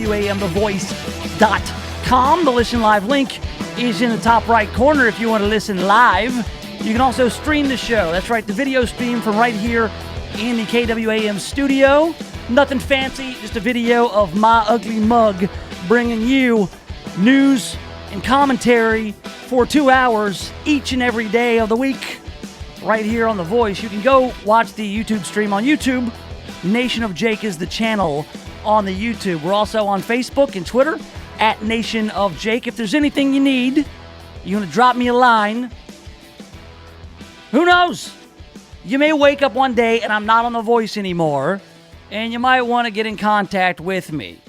KWAMTheVoice.com. The Listen Live link is in the top right corner if you want to listen live. You can also stream the show. That's right, the video stream from right here in the KWAM studio. Nothing fancy, just a video of my ugly mug bringing you news and commentary for 2 hours each and every day of the week right here on The Voice. You can go watch the YouTube stream on YouTube. Nation of Jake is the channel on the YouTube. We're also on Facebook and Twitter at Nation of Jake. If there's anything you need, you want to drop me a line. Who knows? You may wake up one day and I'm not on The Voice anymore, and you might want to get in contact with me.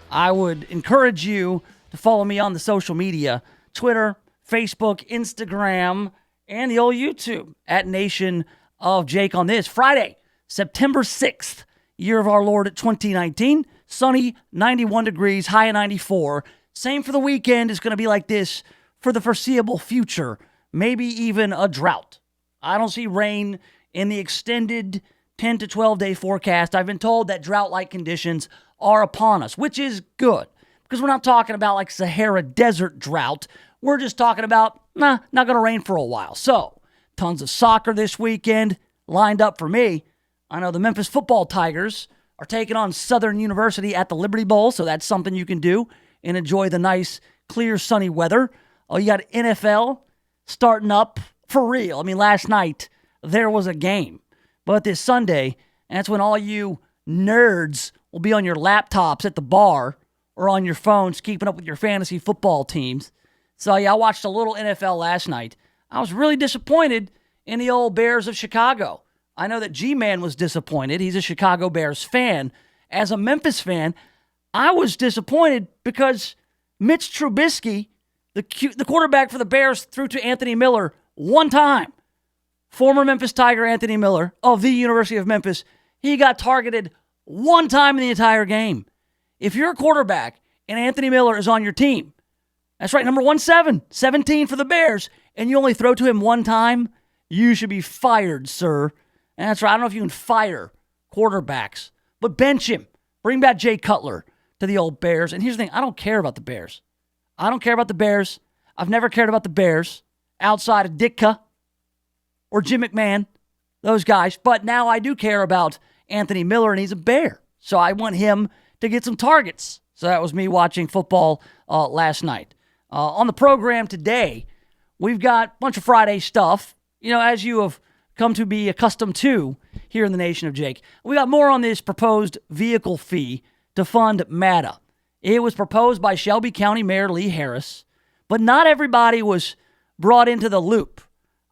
I would encourage you to follow me on the social media, Twitter, Facebook, Instagram, and the old YouTube at Nation of Jake on this Friday, September 6th, year of our Lord 2019. Sunny, 91 degrees, high of 94. Same for the weekend. It's going to be like this for the foreseeable future, maybe even a drought. I don't see rain in the extended 10 to 12 day forecast. I've been told that drought-like conditions are upon us, which is good because we're not talking about like Sahara Desert drought. We're just talking about, not going to rain for a while. So, tons of soccer this weekend lined up for me. I know the Memphis football Tigers are taking on Southern University at the Liberty Bowl, so that's something you can do and enjoy the nice, clear, sunny weather. Oh, you got NFL starting up for real. I mean, last night there was a game, but this Sunday, that's when all you nerds will be on your laptops at the bar or on your phones keeping up with your fantasy football teams. So, yeah, I watched a little NFL last night. I was really disappointed in the old Bears of Chicago. I know that G-Man was disappointed. He's a Chicago Bears fan. As a Memphis fan, I was disappointed because Mitch Trubisky, the quarterback for the Bears, threw to Anthony Miller one time. Former Memphis Tiger Anthony Miller of the University of Memphis, he got targeted one time in the entire game. If you're a quarterback and Anthony Miller is on your team, that's right, number 17 for the Bears, and you only throw to him one time, you should be fired, sir. And that's right, I don't know if you can fire quarterbacks, but bench him. Bring back Jay Cutler to the old Bears. And here's the thing, I don't care about the Bears. I don't care about the Bears. I've never cared about the Bears outside of Ditka or Jim McMahon, those guys. But now I do care about Anthony Miller, and he's a Bear. So I want him to get some targets. So that was me watching football last night. On the program today, we've got a bunch of Friday stuff, as you have come to be accustomed to here in the Nation of Jake. We got more on this proposed vehicle fee to fund MATA. It was proposed by Shelby County Mayor Lee Harris, but not everybody was brought into the loop.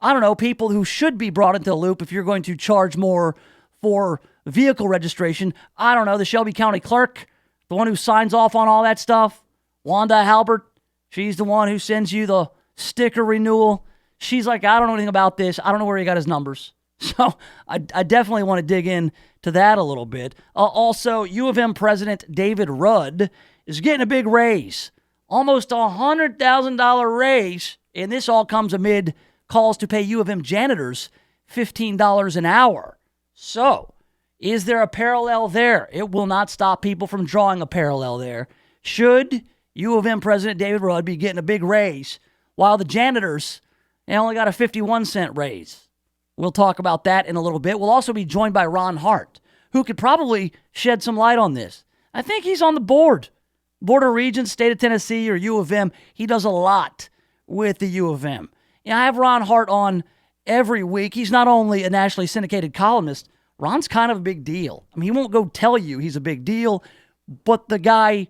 I don't know, people who should be brought into the loop if you're going to charge more for vehicle registration. I don't know, the Shelby County clerk, the one who signs off on all that stuff, Wanda Halbert. She's the one who sends you the sticker renewal. She's like, I don't know anything about this. I don't know where he got his numbers. So I definitely want to dig in to that a little bit. Also, U of M President David Rudd is getting a big raise. Almost $100,000 raise. And this all comes amid calls to pay U of M janitors $15 an hour. So, is there a parallel there? It will not stop people from drawing a parallel there. Should U of M President David Rudd be getting a big raise while the janitors only got a 51-cent raise? We'll talk about that in a little bit. We'll also be joined by Ron Hart, who could probably shed some light on this. I think he's on the Board of Regents, State of Tennessee, or U of M. He does a lot with the U of M. I have Ron Hart on every week. He's not only a nationally syndicated columnist, Ron's kind of a big deal. I mean, he won't go tell you he's a big deal, but the guy,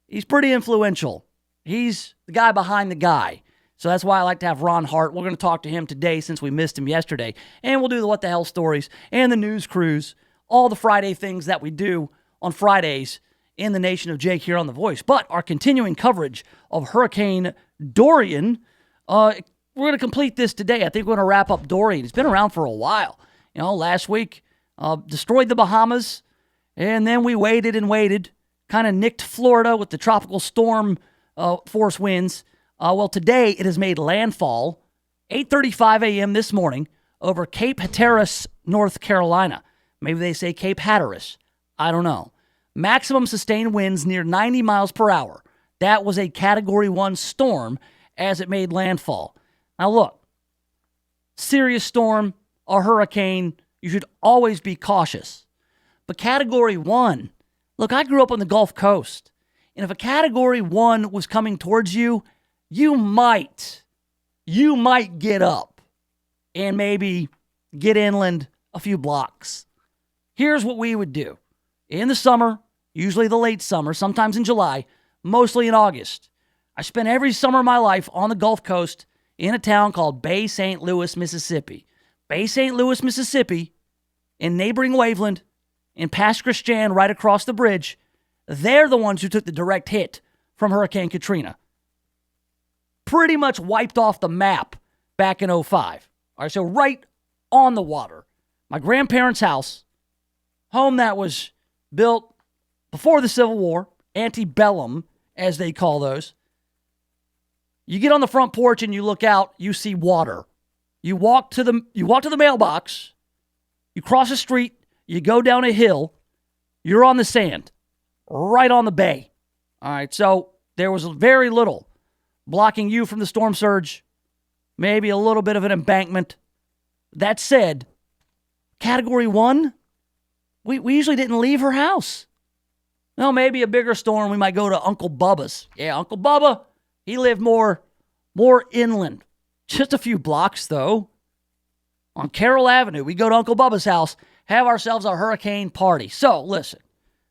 he's pretty influential. He's the guy behind the guy. So that's why I like to have Ron Hart. We're going to talk to him today since we missed him yesterday. And we'll do the What the Hell stories and the news cruise, all the Friday things that we do on Fridays in the Nation of Jake here on The Voice. But our continuing coverage of Hurricane Dorian, we're going to complete this today. I think we're going to wrap up Dorian. It's been around for a while. Last week, destroyed the Bahamas, and then we waited and waited, kind of nicked Florida with the tropical storm force winds. Well, today it has made landfall, 8:35 a.m. this morning, over Cape Hatteras, North Carolina. Maybe they say Cape Hatteras. I don't know. Maximum sustained winds near 90 miles per hour. That was a Category 1 storm as it made landfall. Now look, serious storm, a hurricane, you should always be cautious. But Category 1, look, I grew up on the Gulf Coast. And if a Category 1 was coming towards you, you might get up and maybe get inland a few blocks. Here's what we would do. In the summer, usually the late summer, sometimes in July, mostly in August, I spent every summer of my life on the Gulf Coast in a town called Bay St. Louis, Mississippi. Bay St. Louis, Mississippi, in neighboring Waveland, in Pass Christian right across the bridge, they're the ones who took the direct hit from Hurricane Katrina. Pretty much wiped off the map back in 2005. All right, so right on the water. My grandparents' house, home that was built before the Civil War, antebellum, as they call those. You get on the front porch and you look out, you see water. You walk to the mailbox, you cross the street, you go down a hill, you're on the sand, right on the bay. All right, so there was very little blocking you from the storm surge, maybe a little bit of an embankment. That said, Category 1, we usually didn't leave her house. No, maybe a bigger storm, we might go to Uncle Bubba's. Yeah, Uncle Bubba, he lived more inland. Just a few blocks, though. On Carroll Avenue, we go to Uncle Bubba's house, have ourselves a hurricane party. So, listen,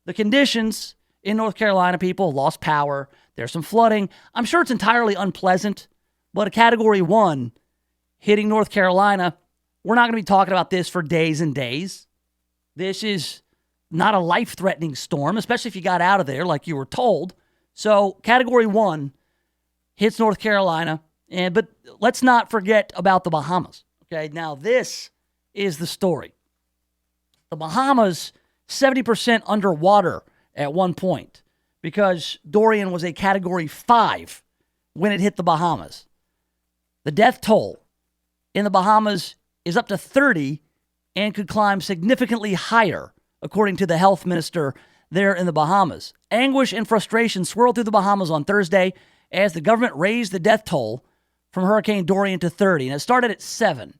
the conditions in North Carolina, people lost power. There's some flooding. I'm sure it's entirely unpleasant, but a Category 1 hitting North Carolina, we're not going to be talking about this for days and days. This is not a life-threatening storm, especially if you got out of there like you were told. So, Category 1 hits North Carolina, but let's not forget about the Bahamas. Okay, now this is the story. The Bahamas, 70% underwater at one point because Dorian was a Category 5 when it hit the Bahamas. The death toll in the Bahamas is up to 30 and could climb significantly higher, according to the health minister there in the Bahamas. Anguish and frustration swirled through the Bahamas on Thursday as the government raised the death toll from Hurricane Dorian to 30. And it started at 7,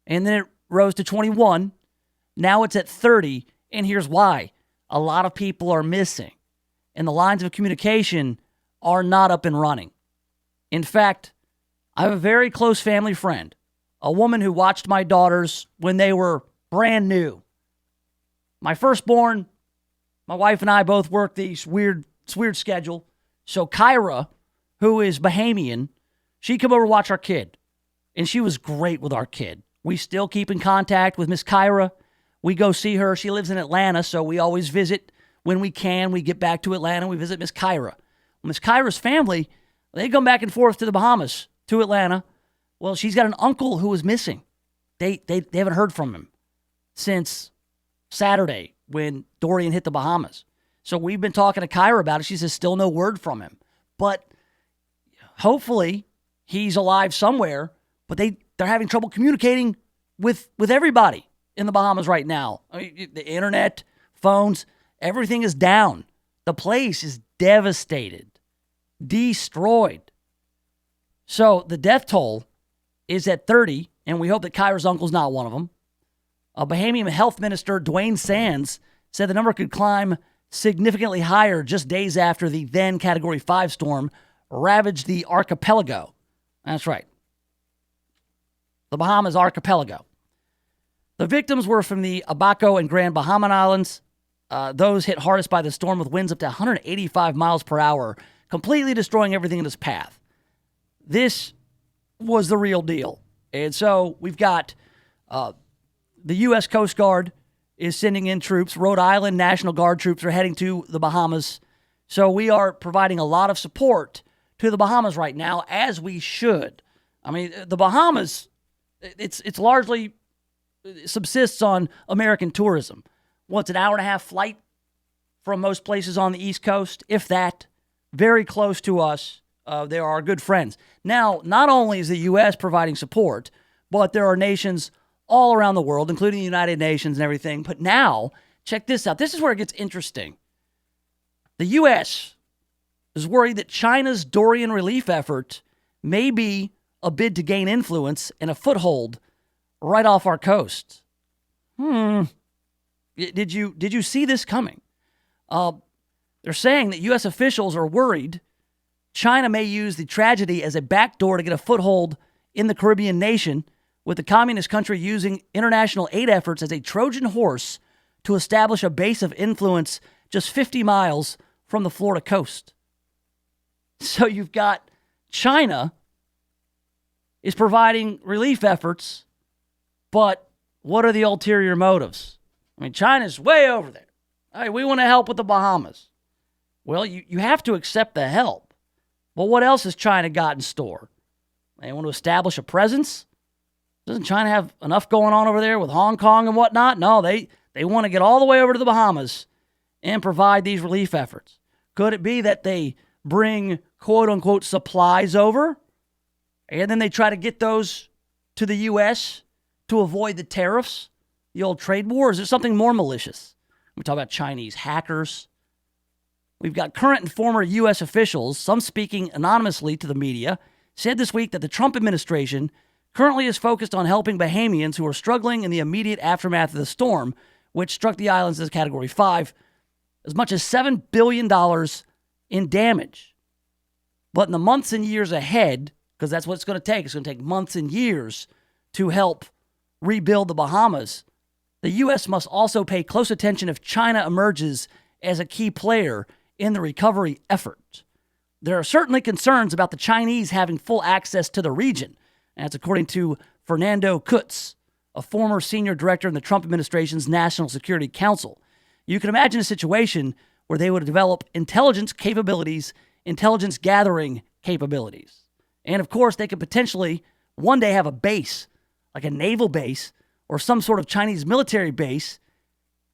and then it rose to 21. Now it's at 30, and here's why. A lot of people are missing, and the lines of communication are not up and running. In fact, I have a very close family friend, a woman who watched my daughters when they were brand new. My firstborn, my wife and I both work this weird schedule. So Kyra, who is Bahamian, she come over to watch our kid, and she was great with our kid. We still keep in contact with Miss Kyra. We go see her. She lives in Atlanta, so we always visit when we can. We get back to Atlanta. We visit Miss Kyra. Miss Kyra's family, they come back and forth to the Bahamas, to Atlanta. Well, she's got an uncle who is missing. They haven't heard from him since Saturday when Dorian hit the Bahamas. So we've been talking to Kyra about it. She says still no word from him. But hopefully he's alive somewhere. But they're having trouble communicating with everybody in the Bahamas right now. I mean, the internet, phones, everything is down. The place is devastated, destroyed. So the death toll is at 30, and we hope that Kyra's uncle's not one of them. A Bahamian health minister, Dwayne Sands, said the number could climb significantly higher just days after the then Category 5 storm ravaged the archipelago. That's right. The Bahamas archipelago. The victims were from the Abaco and Grand Bahama Islands. Those hit hardest by the storm with winds up to 185 miles per hour, completely destroying everything in its path. This was the real deal. And so we've got the U.S. Coast Guard is sending in troops. Rhode Island National Guard troops are heading to the Bahamas. So we are providing a lot of support to the Bahamas right now, as we should. I mean, the Bahamas, it's largely subsists on American tourism. It's an hour and a half flight from most places on the East Coast, if that. Very close to us. There are good friends. Now, not only is the U.S. providing support, but there are nations all around the world, including the United Nations and everything. But now, check this out. This is where it gets interesting. The U.S. is worried that China's Dorian relief effort may be a bid to gain influence and a foothold right off our coast. Did you see this coming? They're saying that U.S. officials are worried China may use the tragedy as a backdoor to get a foothold in the Caribbean nation, with the communist country using international aid efforts as a Trojan horse to establish a base of influence just 50 miles from the Florida coast. So you've got China is providing relief efforts, but what are the ulterior motives? I mean, China's way over there. Hey, we want to help with the Bahamas. Well, you have to accept the help. But what else has China got in store? They want to establish a presence? Doesn't China have enough going on over there with Hong Kong and whatnot? No, they want to get all the way over to the Bahamas and provide these relief efforts. Could it be that they bring quote-unquote supplies over and then they try to get those to the U.S. to avoid the tariffs, the old trade war? Or is it something more malicious? We talk about Chinese hackers. We've got current and former U.S. officials, some speaking anonymously to the media, said this week that the Trump administration currently is focused on helping Bahamians who are struggling in the immediate aftermath of the storm, which struck the islands as Category 5, as much as $7 billion in damage. But in the months and years ahead, because that's what it's going to take, it's going to take months and years to help rebuild the Bahamas, the U.S. must also pay close attention if China emerges as a key player in the recovery effort. There are certainly concerns about the Chinese having full access to the region. And that's according to Fernando Kutz, a former senior director in the Trump administration's National Security Council. You can imagine a situation where they would develop intelligence capabilities, intelligence gathering capabilities. And of course, they could potentially one day have a base, like a naval base or some sort of Chinese military base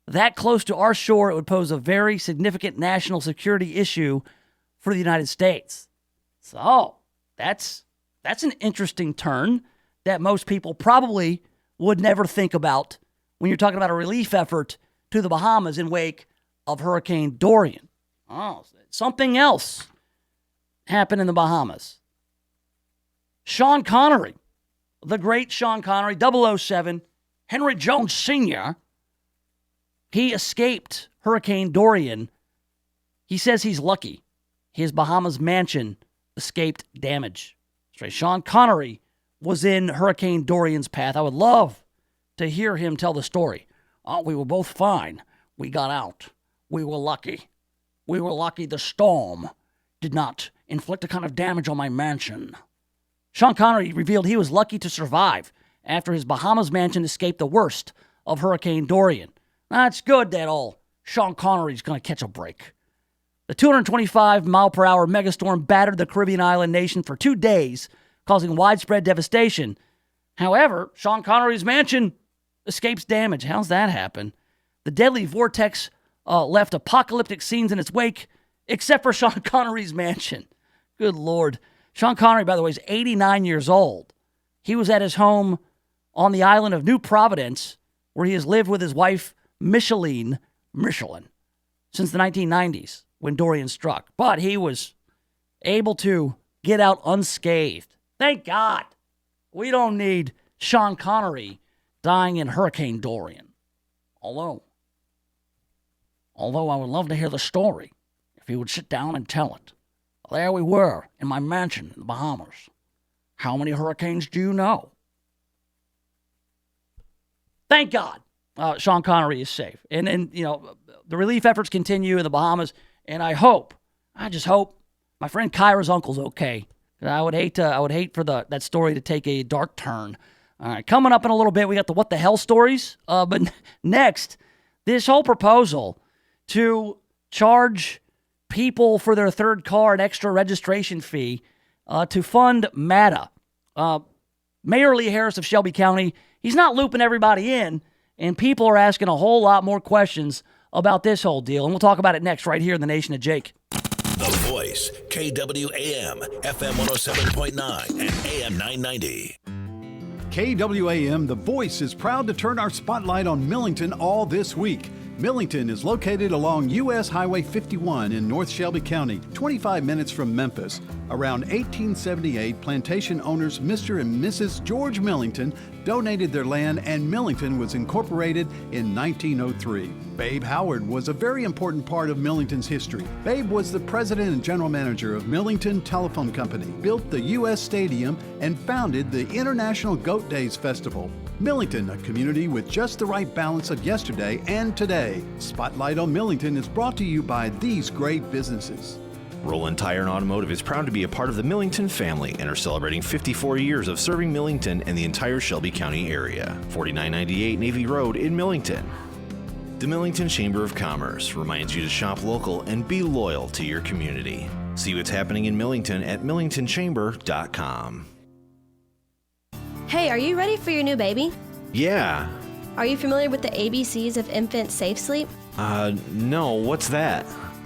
that close to our shore. It would pose a very significant national security issue for the United States. So that's an interesting turn that most people probably would never think about when you're talking about a relief effort to the Bahamas in wake of Hurricane Dorian. Oh, something else happened in the Bahamas. Sean Connery, the great Sean Connery, 007, Henry Jones Sr., he escaped Hurricane Dorian. He says he's lucky his Bahamas mansion escaped damage. That's right. Sean Connery was in Hurricane Dorian's path. I would love to hear him tell the story. Oh, we were both fine. We got out. We were lucky. We were lucky the storm did not inflict a kind of damage on my mansion. Sean Connery revealed he was lucky to survive after his Bahamas mansion escaped the worst of Hurricane Dorian. That's good that old Sean Connery's going to catch a break. The 225-mile-per-hour megastorm battered the Caribbean island nation for 2 days, causing widespread devastation. However, Sean Connery's mansion escapes damage. How's that happen? The deadly vortex left apocalyptic scenes in its wake, except for Sean Connery's mansion. Good Lord. Sean Connery, by the way, is 89 years old. He was at his home on the island of New Providence, where he has lived with his wife, Michelin, since the 1990s when Dorian struck. But he was able to get out unscathed. Thank God. We don't need Sean Connery dying in Hurricane Dorian. Although I would love to hear the story if he would sit down and tell it. There we were in my mansion in the Bahamas. How many hurricanes do you know? Thank God. Sean Connery is safe. And the relief efforts continue in the Bahamas. And I just hope my friend Kyra's uncle's okay. I would hate for that story to take a dark turn. All right, coming up in a little bit, we got the what the hell stories. But next, this whole proposal to charge people for their third car an extra registration fee to fund MATA. Mayor Lee Harris of Shelby County, he's not looping everybody in. And people are asking a whole lot more questions about this whole deal. And we'll talk about it next right here in the Nation of Jake. The Voice, KWAM, FM 107.9 and AM 990. KWAM, The Voice, is proud to turn our spotlight on Millington all this week. Millington is located along U.S. Highway 51 in North Shelby County, 25 minutes from Memphis. Around 1878, plantation owners Mr. and Mrs. George Millington donated their land, and Millington was incorporated in 1903. Babe Howard was a very important part of Millington's history. Babe was the president and general manager of Millington Telephone Company, built the U.S. Stadium, and founded the International Goat Days Festival. Millington, a community with just the right balance of yesterday and today. Spotlight on Millington is brought to you by these great businesses. Roland Tire and Automotive is proud to be a part of the Millington family and are celebrating 54 years of serving Millington and the entire Shelby County area. 4998 Navy Road in Millington. The Millington Chamber of Commerce reminds you to shop local and be loyal to your community. See what's happening in Millington at millingtonchamber.com. Hey, are you ready for your new baby? Yeah. Are you familiar with the ABCs of infant safe sleep? No, what's that?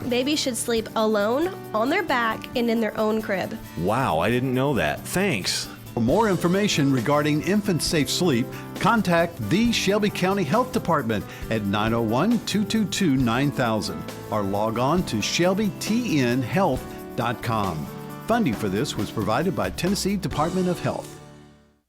Babies should sleep alone, on their back, and in their own crib. Wow, I didn't know that. Thanks. For more information regarding infant safe sleep, contact the Shelby County Health Department at 901-222-9000 or log on to shelbytnhealth.com. Funding for this was provided by Tennessee Department of Health.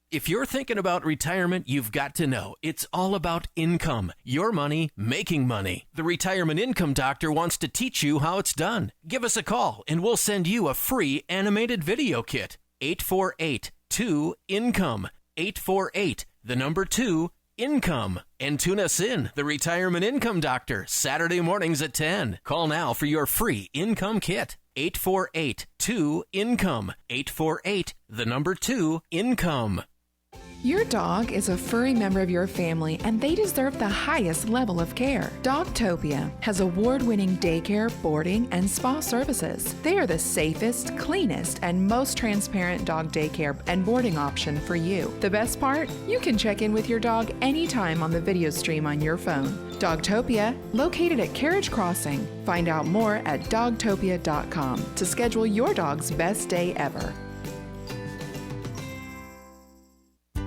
If you're thinking about retirement, you've got to know it's all about income. Your money making money. The Retirement Income Doctor wants to teach you how it's done. Give us a call and we'll send you a free animated video kit. 848-2-INCOME. 848-2-INCOME. And tune us in, the Retirement Income Doctor, Saturday mornings at 10. Call now for your free income kit. 848-2-INCOME. 848-2-INCOME. Your dog is a furry member of your family, and they deserve the highest level of care. Dogtopia has award-winning daycare, boarding, and spa services. They are the safest, cleanest, and most transparent dog daycare and boarding option for you. The best part? You can check in with your dog anytime on the video stream on your phone. Dogtopia, located at Carriage Crossing. Find out more at dogtopia.com to schedule your dog's best day ever.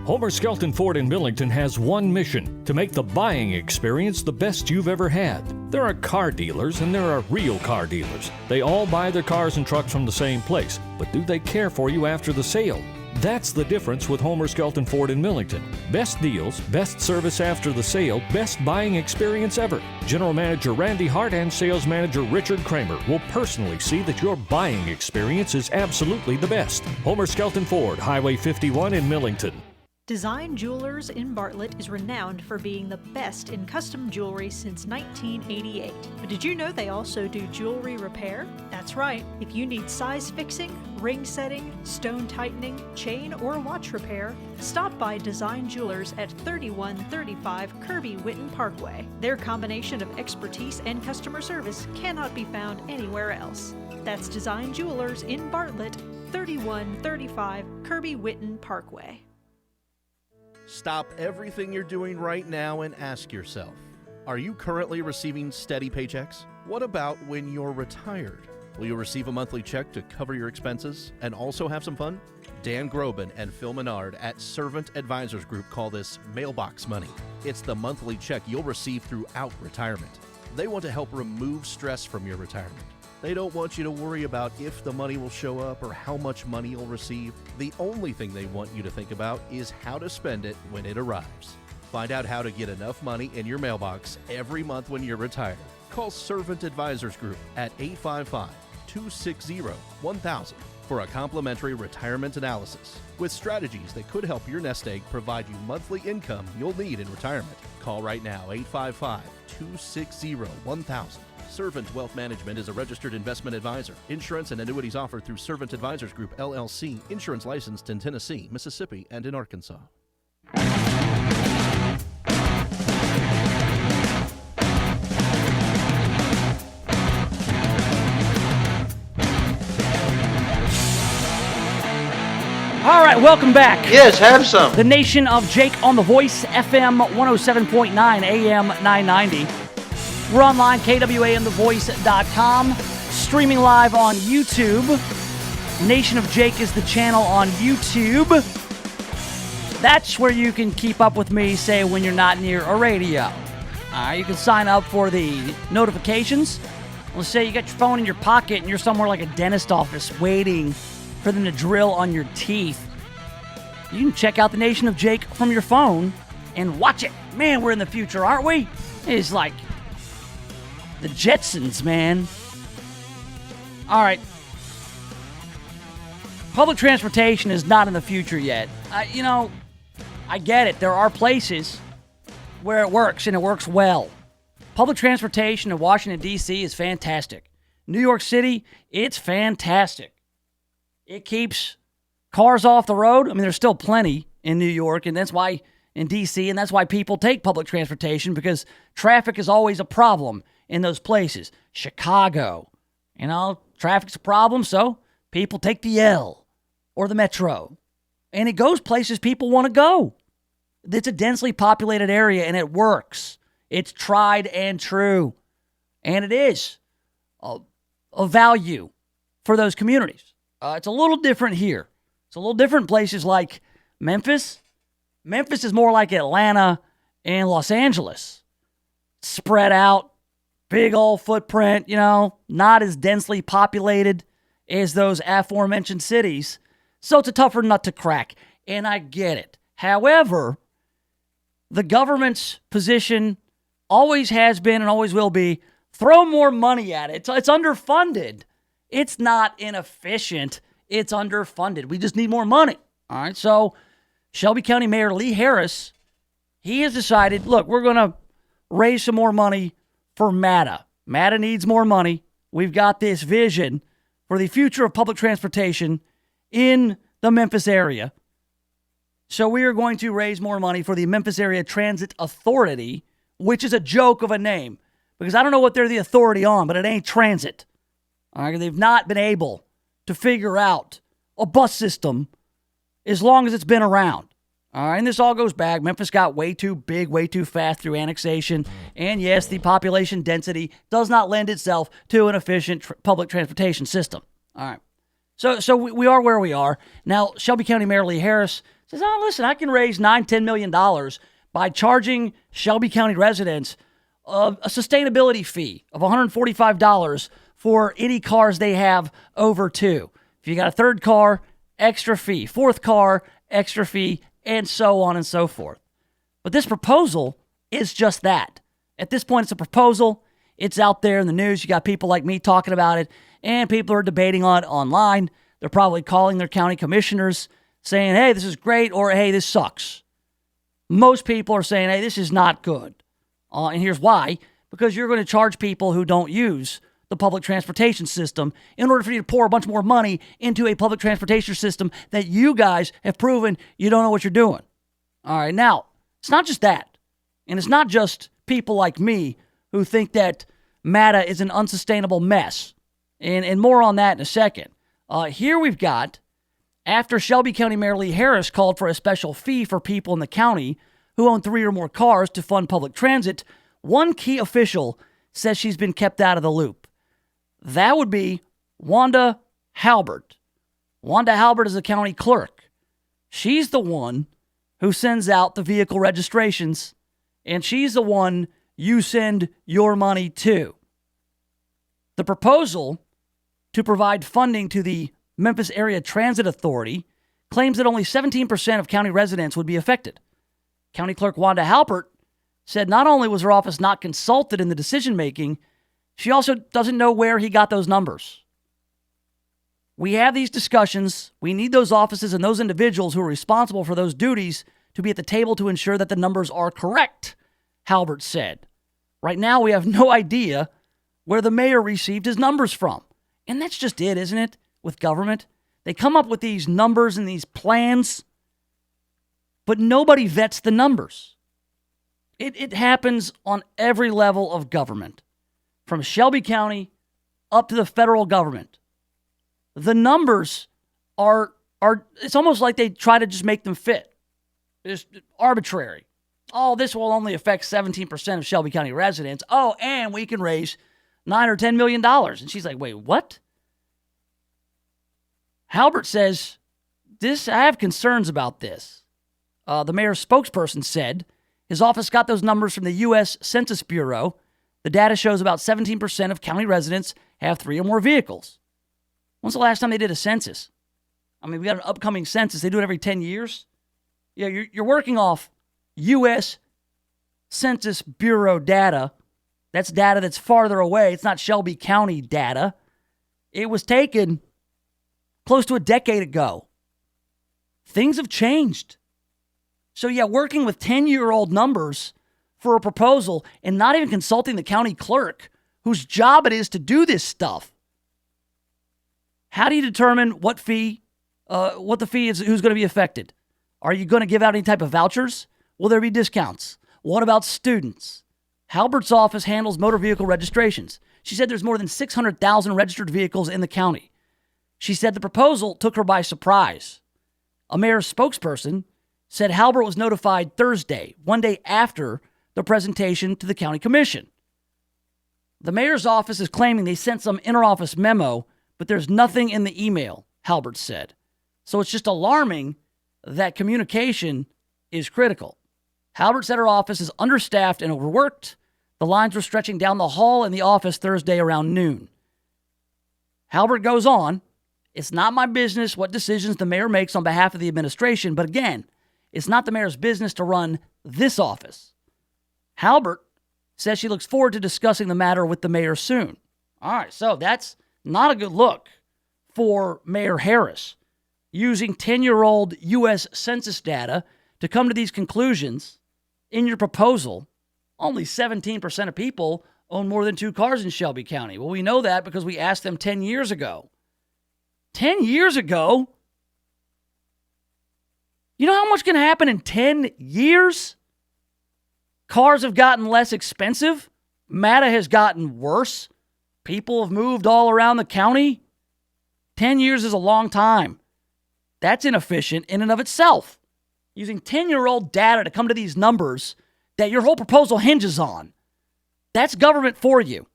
Homer Skelton Ford in Millington has one mission: to make the buying experience the best you've ever had. There are car dealers and there are real car dealers. They all buy their cars and trucks from the same place, but do they care for you after the sale? That's the difference with Homer Skelton Ford in Millington. Best deals, best service after the sale, best buying experience ever. General Manager Randy Hart and Sales Manager Richard Kramer will personally see that your buying experience is absolutely the best. Homer Skelton Ford, Highway 51 in Millington. Design Jewelers in Bartlett is renowned for being the best in custom jewelry since 1988. But did you know they also do jewelry repair? That's right. If you need size fixing, ring setting, stone tightening, chain or watch repair, stop by Design Jewelers at 3135 Kirby Whitten Parkway. Their combination of expertise and customer service cannot be found anywhere else. That's Design Jewelers in Bartlett, 3135 Kirby Whitten Parkway. Stop everything you're doing right now and ask yourself, are you currently receiving steady paychecks? What about when you're retired? Will you receive a monthly check to cover your expenses and also have some fun? Dan Groban and Phil Menard at Servant Advisors Group call this mailbox money. It's the monthly check you'll receive throughout retirement. They want to help remove stress from your retirement. They don't want you to worry about if the money will show up or how much money you'll receive. The only thing they want you to think about is how to spend it when it arrives. Find out how to get enough money in your mailbox every month when you're retired. Call Servant Advisors Group at 855-260-1000 for a complimentary retirement analysis with strategies that could help your nest egg provide you monthly income you'll need in retirement. Call right now, 855-260-1000. Servant Wealth Management is a registered investment advisor. Insurance and annuities offered through Servant Advisors Group, LLC. Insurance licensed in Tennessee, Mississippi, and in Arkansas. All right, welcome back. Yes, have some. The Nation of Jake on the Voice, FM 107.9, AM 990. We're online, KWAMthevoice.com, streaming live on YouTube. Nation of Jake is the channel on YouTube. That's where you can keep up with me, say, when you're not near a radio. You can sign up for the notifications. Let's say you got your phone in your pocket and you're somewhere like a dentist office waiting for them to drill on your teeth. You can check out the Nation of Jake from your phone and watch it. Man, we're in the future, aren't we? It's like the Jetsons, man. All right. Public transportation is not in the future yet. I get it. There are places where it works, and it works well. Public transportation in Washington, D.C. is fantastic. New York City, it's fantastic. It keeps cars off the road. I mean, there's still plenty in New York, and that's why in D.C., and that's why people take public transportation, because traffic is always a problem in those places. Chicago, traffic's a problem, so people take the L or the Metro. And it goes places people want to go. It's a densely populated area, and it works. It's tried and true. And it is a value for those communities. It's a little different here. It's a little different in places like Memphis. Memphis is more like Atlanta and Los Angeles. Spread out, big old footprint, not as densely populated as those aforementioned cities. So it's a tougher nut to crack, and I get it. However, the government's position always has been and always will be, throw more money at it. It's underfunded. It's not inefficient. It's underfunded. We just need more money. All right, so Shelby County Mayor Lee Harris, he has decided, look, we're going to raise some more money for MATA. MATA needs more money. We've got this vision for the future of public transportation in the Memphis area. So we are going to raise more money for the Memphis Area Transit Authority, which is a joke of a name, because I don't know what they're the authority on, but it ain't transit. All right, they've not been able to figure out a bus system as long as it's been around. All right, and this all goes back. Memphis got way too big, way too fast through annexation. And yes, the population density does not lend itself to an efficient public transportation system. All right. So we are where we are. Now, Shelby County Mayor Lee Harris says, listen, I can raise $9-10 million by charging Shelby County residents a sustainability fee of $145 for any cars they have over 2. If you got a third car, extra fee. Fourth car, extra fee, and so on and so forth. But this proposal is just that. At this point, it's a proposal. It's out there in the news. You got people like me talking about it, and people are debating on it online. They're probably calling their county commissioners saying, hey, this is great, or hey, this sucks. Most people are saying, hey, this is not good. And here's why. Because you're going to charge people who don't use the public transportation system in order for you to pour a bunch more money into a public transportation system that you guys have proven you don't know what you're doing. All right, now, it's not just that. And it's not just people like me who think that MATA is an unsustainable mess. And more on that in a second. Here we've got, after Shelby County Mayor Lee Harris called for a special fee for people in the county who own 3 or more cars to fund public transit, one key official says she's been kept out of the loop. That would be Wanda Halbert. Wanda Halbert is a county clerk. She's the one who sends out the vehicle registrations, and she's the one you send your money to. The proposal to provide funding to the Memphis Area Transit Authority claims that only 17% of county residents would be affected. County Clerk Wanda Halpert said not only was her office not consulted in the decision-making, she also doesn't know where he got those numbers. We have these discussions. We need those offices and those individuals who are responsible for those duties to be at the table to ensure that the numbers are correct, Halbert said. Right now, we have no idea where the mayor received his numbers from. And that's just it, isn't it, with government? They come up with these numbers and these plans, but nobody vets the numbers. It happens on every level of government, from Shelby County up to the federal government. The numbers are it's almost like they try to just make them fit. It's arbitrary. Oh, this will only affect 17% of Shelby County residents. Oh, and we can raise $9 or $10 million. And she's like, wait, what? Halbert says, I have concerns about this. The mayor's spokesperson said His office got those numbers from the U.S. Census Bureau. The data shows about 17% of county residents have 3 or more vehicles. When's the last time they did a census? I mean, we got an upcoming census. They do it every 10 years. Yeah, you're working off U.S. Census Bureau data. That's data that's farther away. It's not Shelby County data. It was taken close to a decade ago. Things have changed. So yeah, working with 10-year-old numbers for a proposal and not even consulting the county clerk whose job it is to do this stuff. How do you determine what the fee is, who's going to be affected? Are you going to give out any type of vouchers? Will there be discounts? What about students? Halbert's office handles motor vehicle registrations. She said there's more than 600,000 registered vehicles in the county. She said the proposal took her by surprise. A mayor's spokesperson said Halbert was notified Thursday, one day after the presentation to the county commission. The mayor's office is claiming they sent some interoffice memo, but there's nothing in the email, Halbert said. So it's just alarming that communication is critical. Halbert said her office is understaffed and overworked. The lines were stretching down the hall in the office Thursday around noon. Halbert goes on, it's not my business what decisions the mayor makes on behalf of the administration, but again, it's not the mayor's business to run this office. Halbert says she looks forward to discussing the matter with the mayor soon. All right, so that's not a good look for Mayor Harris, using 10-year-old U.S. Census data to come to these conclusions in your proposal. Only 17% of people own more than 2 cars in Shelby County. Well, we know that because we asked them 10 years ago. 10 years ago? You know how much can happen in 10 years? Cars have gotten less expensive. MATA has gotten worse. People have moved all around the county. 10 years is a long time. That's inefficient in and of itself. Using 10-year-old data to come to these numbers that your whole proposal hinges on. That's government for you.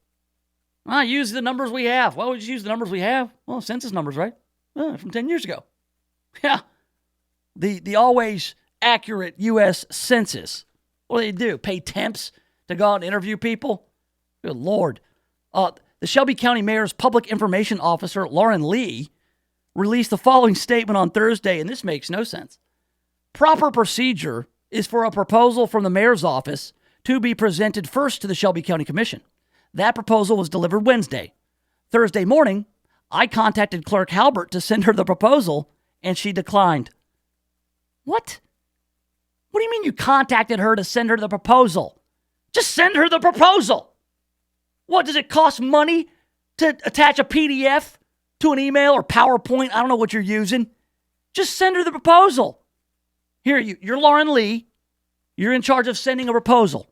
Use the numbers we have. Well, we just use the numbers we have. Well, census numbers, right? From 10 years ago. Yeah. The always accurate U.S. Census. What do? Pay temps to go out and interview people? Good Lord. The Shelby County Mayor's Public Information Officer, Lauren Lee, released the following statement on Thursday, and this makes no sense. Proper procedure is for a proposal from the mayor's office to be presented first to the Shelby County Commission. That proposal was delivered Wednesday. Thursday morning, I contacted Clerk Halbert to send her the proposal, and she declined. What? What do you mean you contacted her to send her the proposal? Just send her the proposal. What, does it cost money to attach a PDF to an email or PowerPoint? I don't know what you're using. Just send her the proposal. Here, you're Lauren Lee. You're in charge of sending a proposal.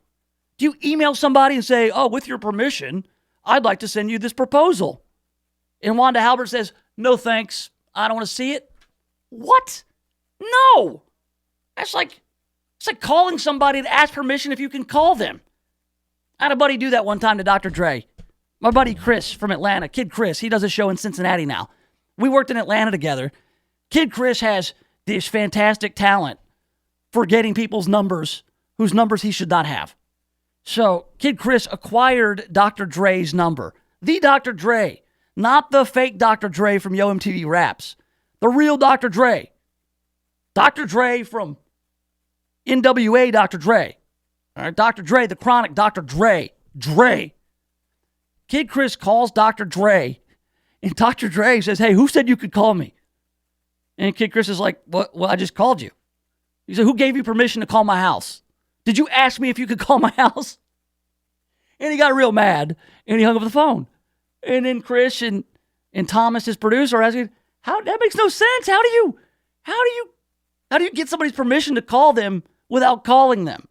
Do you email somebody and say, oh, with your permission, I'd like to send you this proposal? And Wanda Halbert says, no thanks, I don't want to see it. What? No. It's like calling somebody to ask permission if you can call them. I had a buddy do that one time to Dr. Dre. My buddy Chris from Atlanta, Kid Chris, he does a show in Cincinnati now. We worked in Atlanta together. Kid Chris has this fantastic talent for getting people's numbers, whose numbers he should not have. So Kid Chris acquired Dr. Dre's number. The Dr. Dre, not the fake Dr. Dre from Yo MTV Raps. The real Dr. Dre. Dr. Dre from NWA Dr. Dre. All right, Dr. Dre, the chronic Dr. Dre. Dre. Kid Chris calls Dr. Dre, and Dr. Dre says, hey, who said you could call me? And Kid Chris is like, well, I just called you. He said, who gave you permission to call my house? Did you ask me if you could call my house? And he got real mad, and he hung up the phone. And then Chris and Thomas, his producer, are asking, that makes no sense. How do you get somebody's permission to call them without calling them?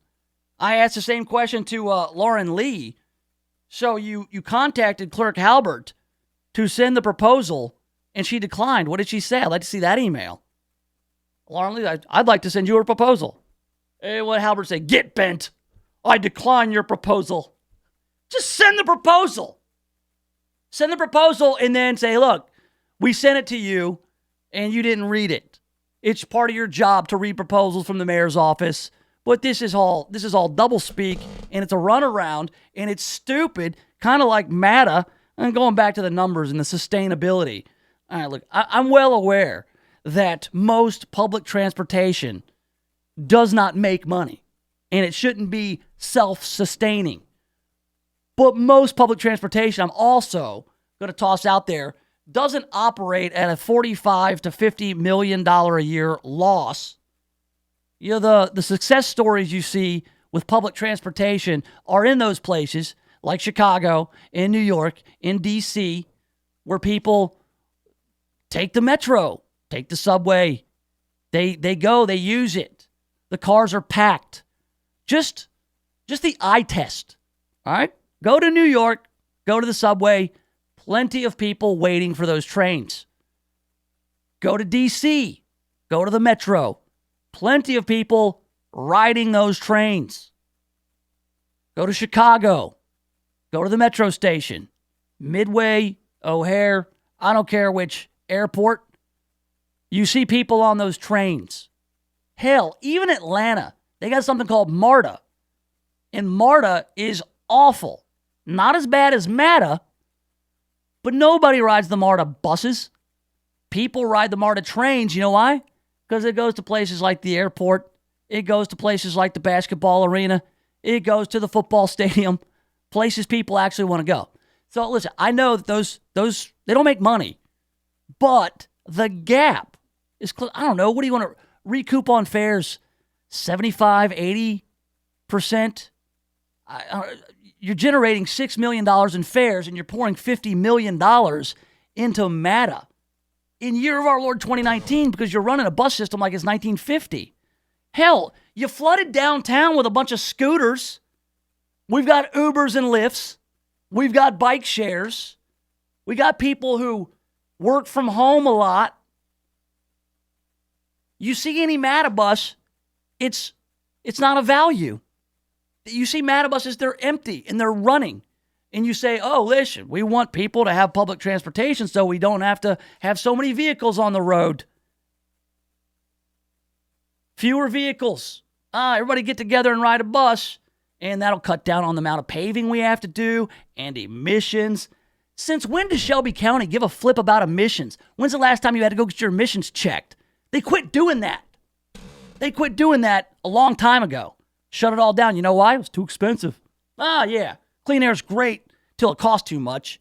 I asked the same question to Lauren Lee. So you contacted Clerk Halbert to send the proposal, and she declined. What did she say? I'd like to see that email. Lauren Lee, I'd like to send you a proposal. And what Halbert say? Get bent. I decline your proposal. Just send the proposal. Send the proposal and then say, look, we sent it to you and you didn't read it. It's part of your job to read proposals from the mayor's office. But this is all double speak, and it's a runaround, and it's stupid, kind of like MATA. And going back to the numbers and the sustainability. All right, look, I'm well aware that most public transportation does not make money, and it shouldn't be self-sustaining. But most public transportation, I'm also going to toss out there, doesn't operate at a $45 to $50 million a year loss. You know, the success stories you see with public transportation are in those places like Chicago, in New York, in D.C., where people take the metro, take the subway. They go, they use it. The cars are packed. Just the eye test, all right? Go to New York, go to the subway, plenty of people waiting for those trains. Go to D.C., go to the metro, plenty of people riding those trains. Go to Chicago, go to the metro station, Midway, O'Hare, I don't care which airport. You see people on those trains. Hell, even Atlanta, they got something called MARTA. And MARTA is awful. Not as bad as MATA, but nobody rides the MARTA buses. People ride the MARTA trains. You know why? Because it goes to places like the airport. It goes to places like the basketball arena. It goes to the football stadium. Places people actually want to go. So listen, I know that those they don't make money, but the gap is close. I don't know. What do you want to recoup on fares? 75, 80%? You're generating $6 million in fares and you're pouring $50 million into MATA in year of our Lord 2019 because you're running a bus system like it's 1950. Hell, you flooded downtown with a bunch of scooters. We've got Ubers and Lyfts. We've got bike shares. We got people who work from home a lot. You see any MATA bus, it's not a value. You see MATA buses, they're empty and they're running. And you say, oh, listen, we want people to have public transportation so we don't have to have so many vehicles on the road. Fewer vehicles. Everybody get together and ride a bus. And that'll cut down on the amount of paving we have to do and emissions. Since when does Shelby County give a flip about emissions? When's the last time you had to go get your emissions checked? They quit doing that. They quit doing that a long time ago. Shut it all down. You know why? It was too expensive. Yeah. Clean air's great till it costs too much.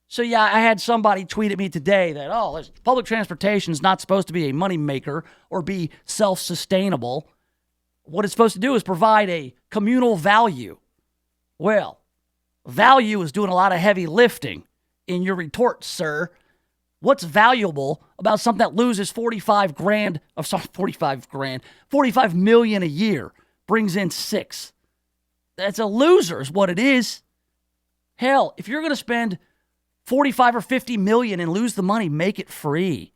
So yeah, I had somebody tweet at me today that, public transportation is not supposed to be a money maker or be self-sustainable. What it's supposed to do is provide a communal value. Well, value is doing a lot of heavy lifting in your retort, sir. What's valuable about something that loses 45 million a year, brings in 6? That's a loser is what it is. Hell, if you're going to spend 45 or 50 million and lose the money, make it free.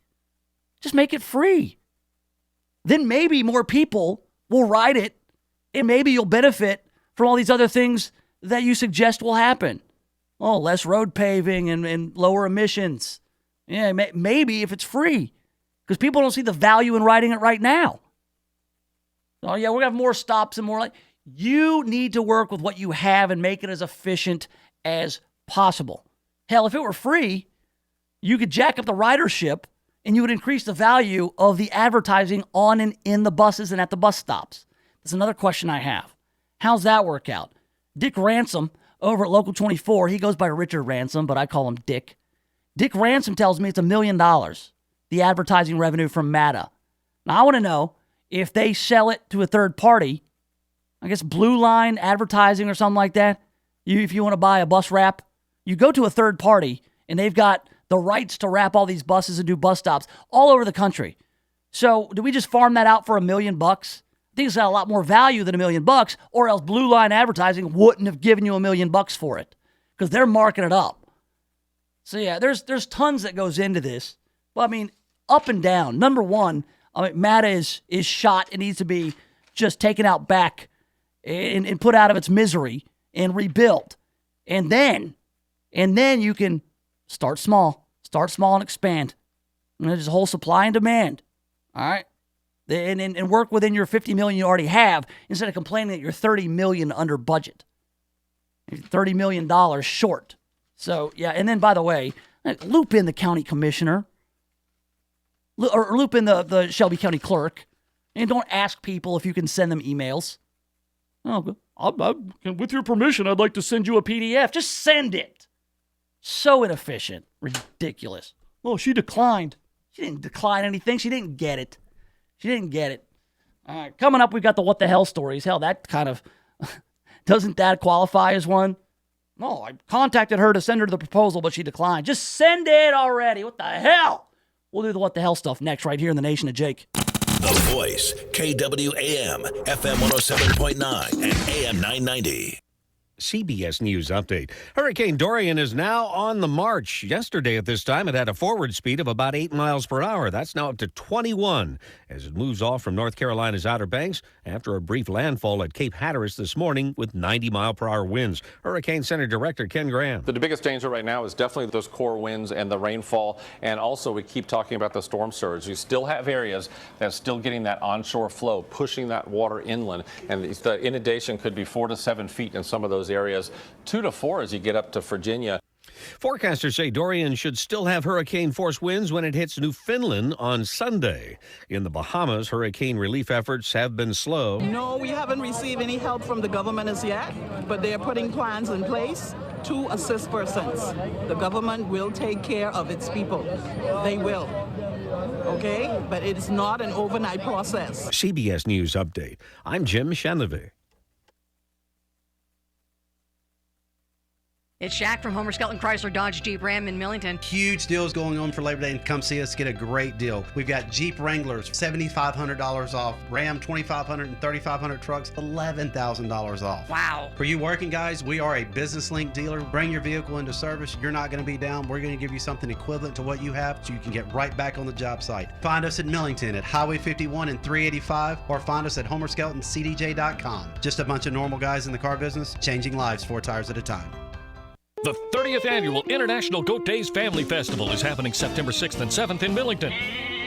Just make it free. Then maybe more people will ride it, and maybe you'll benefit from all these other things that you suggest will happen. Less road paving and lower emissions. Yeah, maybe if it's free, because people don't see the value in riding it right now. Oh yeah, we're gonna have more stops and more you need to work with what you have and make it as efficient as possible. Hell, if it were free, you could jack up the ridership and you would increase the value of the advertising on and in the buses and at the bus stops. That's another question I have. How's that work out? Dick Ransom over at Local 24, he goes by Richard Ransom, but I call him Dick. Dick Ransom tells me it's $1 million, the advertising revenue from MATA. Now, I want to know if they sell it to a third party, I guess Blue Line Advertising or something like that. If you want to buy a bus wrap, you go to a third party and they've got the rights to wrap all these buses and do bus stops all over the country. So do we just farm that out for $1 million? I think it's got a lot more value than $1 million, or else Blue Line Advertising wouldn't have given you $1 million for it because they're marking it up. So yeah, there's tons that goes into this. But I mean, up and down. Number one, MATA is shot. It needs to be just taken out back and put out of its misery and rebuilt. And then you can start small and expand. And there's a whole supply and demand. All right. and work within your $50 million you already have instead of complaining that you're $30 million under budget. You're $30 million short. So, yeah, and then, by the way, loop in the county commissioner or loop in the Shelby County clerk, and don't ask people if you can send them emails. Oh, with your permission, I'd like to send you a PDF. Just send it. So inefficient. Ridiculous. Oh, she declined. She didn't decline anything. She didn't get it. All right, coming up, we've got the what the hell stories. Hell, that kind of, doesn't that qualify as one? No, I contacted her to send her the proposal, but she declined. Just send it already. What the hell? We'll do the what the hell stuff next right here in the Nation of Jake. The Voice, KWAM, FM 107.9 and AM 990. CBS News update. Hurricane Dorian is now on the march. Yesterday at this time, it had a forward speed of about 8 miles per hour. That's now up to 21 as it moves off from North Carolina's Outer Banks after a brief landfall at Cape Hatteras this morning with 90-mile-per-hour winds. Hurricane Center Director Ken Graham. The biggest danger right now is definitely those core winds and the rainfall, and also we keep talking about the storm surge. You still have areas that's still getting that onshore flow, pushing that water inland, and the inundation could be 4 to 7 feet in some of those areas, 2 to 4 as you get up to Virginia. Forecasters say Dorian should still have hurricane-force winds when it hits Newfoundland on Sunday. In the Bahamas, hurricane relief efforts have been slow. No, we haven't received any help from the government as yet, but they are putting plans in place to assist persons. The government will take care of its people. They will. Okay? But it's not an overnight process. CBS News update. I'm Jim Chenevey. It's Shaq from Homer Skelton Chrysler Dodge Jeep Ram in Millington. Huge deals going on for Labor Day, and come see us, get a great deal. We've got Jeep Wranglers, $7,500 off. Ram, $2,500 and $3,500 trucks, $11,000 off. Wow. For you working guys, we are a business link dealer. Bring your vehicle into service. You're not going to be down. We're going to give you something equivalent to what you have so you can get right back on the job site. Find us at Millington at Highway 51 and 385, or find us at HomerSkeltonCDJ.com. Just a bunch of normal guys in the car business, changing lives 4 tires at a time. The 30th Annual International Goat Days Family Festival is happening September 6th and 7th in Millington.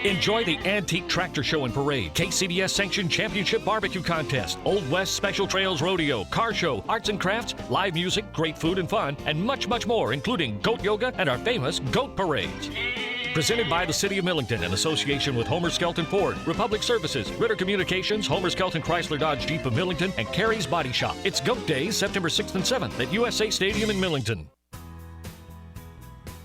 Enjoy the Antique Tractor Show and Parade, KCBS-sanctioned championship barbecue contest, Old West Special Trails Rodeo, car show, arts and crafts, live music, great food and fun, and much, much more, including goat yoga and our famous goat parades. Presented by the City of Millington in association with Homer Skelton Ford, Republic Services, Ritter Communications, Homer Skelton Chrysler Dodge Jeep of Millington, and Carrie's Body Shop. It's Goat Days, September 6th and 7th at USA Stadium in Millington.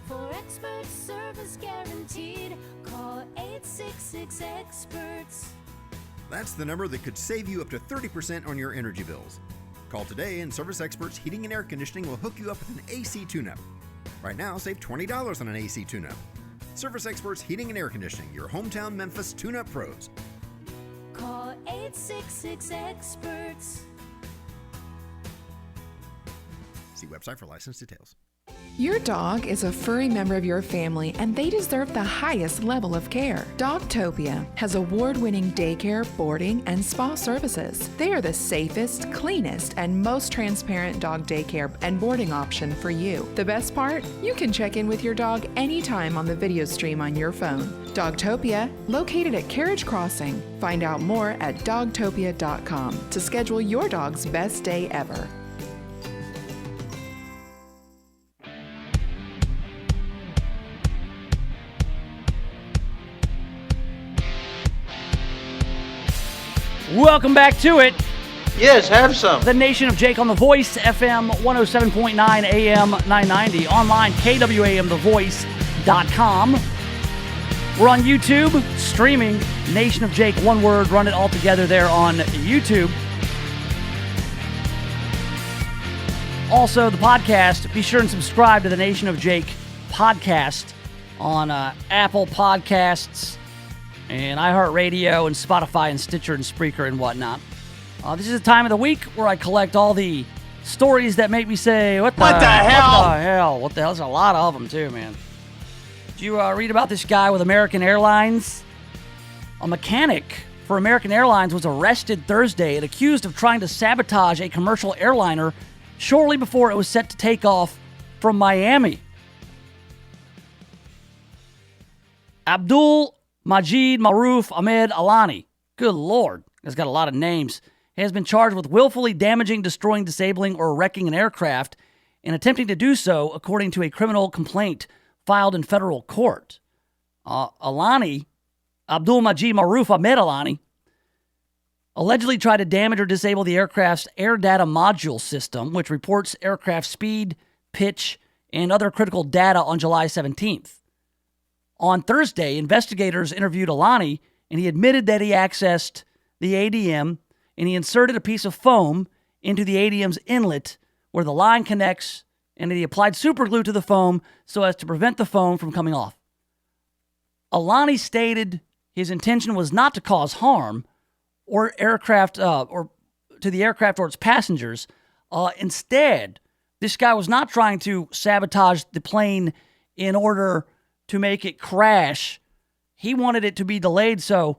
For expert service guaranteed, call 866-EXPERTS. That's the number that could save you up to 30% on your energy bills. Call today and Service Experts Heating and Air Conditioning will hook you up with an AC tune-up. Right now, save $20 on an AC tune-up. Service Experts Heating and Air Conditioning, your hometown Memphis tune-up pros. Call 866-EXPERTS. See website for license details. Your dog is a furry member of your family, and they deserve the highest level of care. Dogtopia has award-winning daycare, boarding, and spa services. They are the safest, cleanest, and most transparent dog daycare and boarding option for you. The best part? You can check in with your dog anytime on the video stream on your phone. Dogtopia, located at Carriage Crossing. Find out more at dogtopia.com to schedule your dog's best day ever. Welcome back to it. Yes, have some. The Nation of Jake on The Voice, FM 107.9, AM 990. Online, KWAMTheVoice.com. We're on YouTube, streaming Nation of Jake, one word, run it all together there on YouTube. Also, the podcast, be sure and subscribe to the Nation of Jake podcast on Apple Podcasts and iHeartRadio and Spotify and Stitcher and Spreaker and whatnot. This is the time of the week where I collect all the stories that make me say, what the hell? What the hell? What the hell? There's a lot of them, too, man. Did you read about this guy with American Airlines? A mechanic for American Airlines was arrested Thursday and accused of trying to sabotage a commercial airliner shortly before it was set to take off from Miami. Abdul Majid Maruf Ahmed Alani Good Lord. It's got a lot of names. Has been charged with willfully damaging, destroying, disabling, or wrecking an aircraft and attempting to do so according to a criminal complaint filed in federal court. Alani, Abdul Majid Maruf Ahmed Alani, allegedly tried to damage or disable the aircraft's air data module system, which reports aircraft speed, pitch, and other critical data on July 17th. On Thursday, investigators interviewed Alani, and he admitted that he accessed the ADM and he inserted a piece of foam into the ADM's inlet where the line connects, and that he applied super glue to the foam so as to prevent the foam from coming off. Alani stated his intention was not to cause harm or aircraft or to the aircraft or its passengers. Instead, this guy was not trying to sabotage the plane in order to make it crash. He wanted it to be delayed so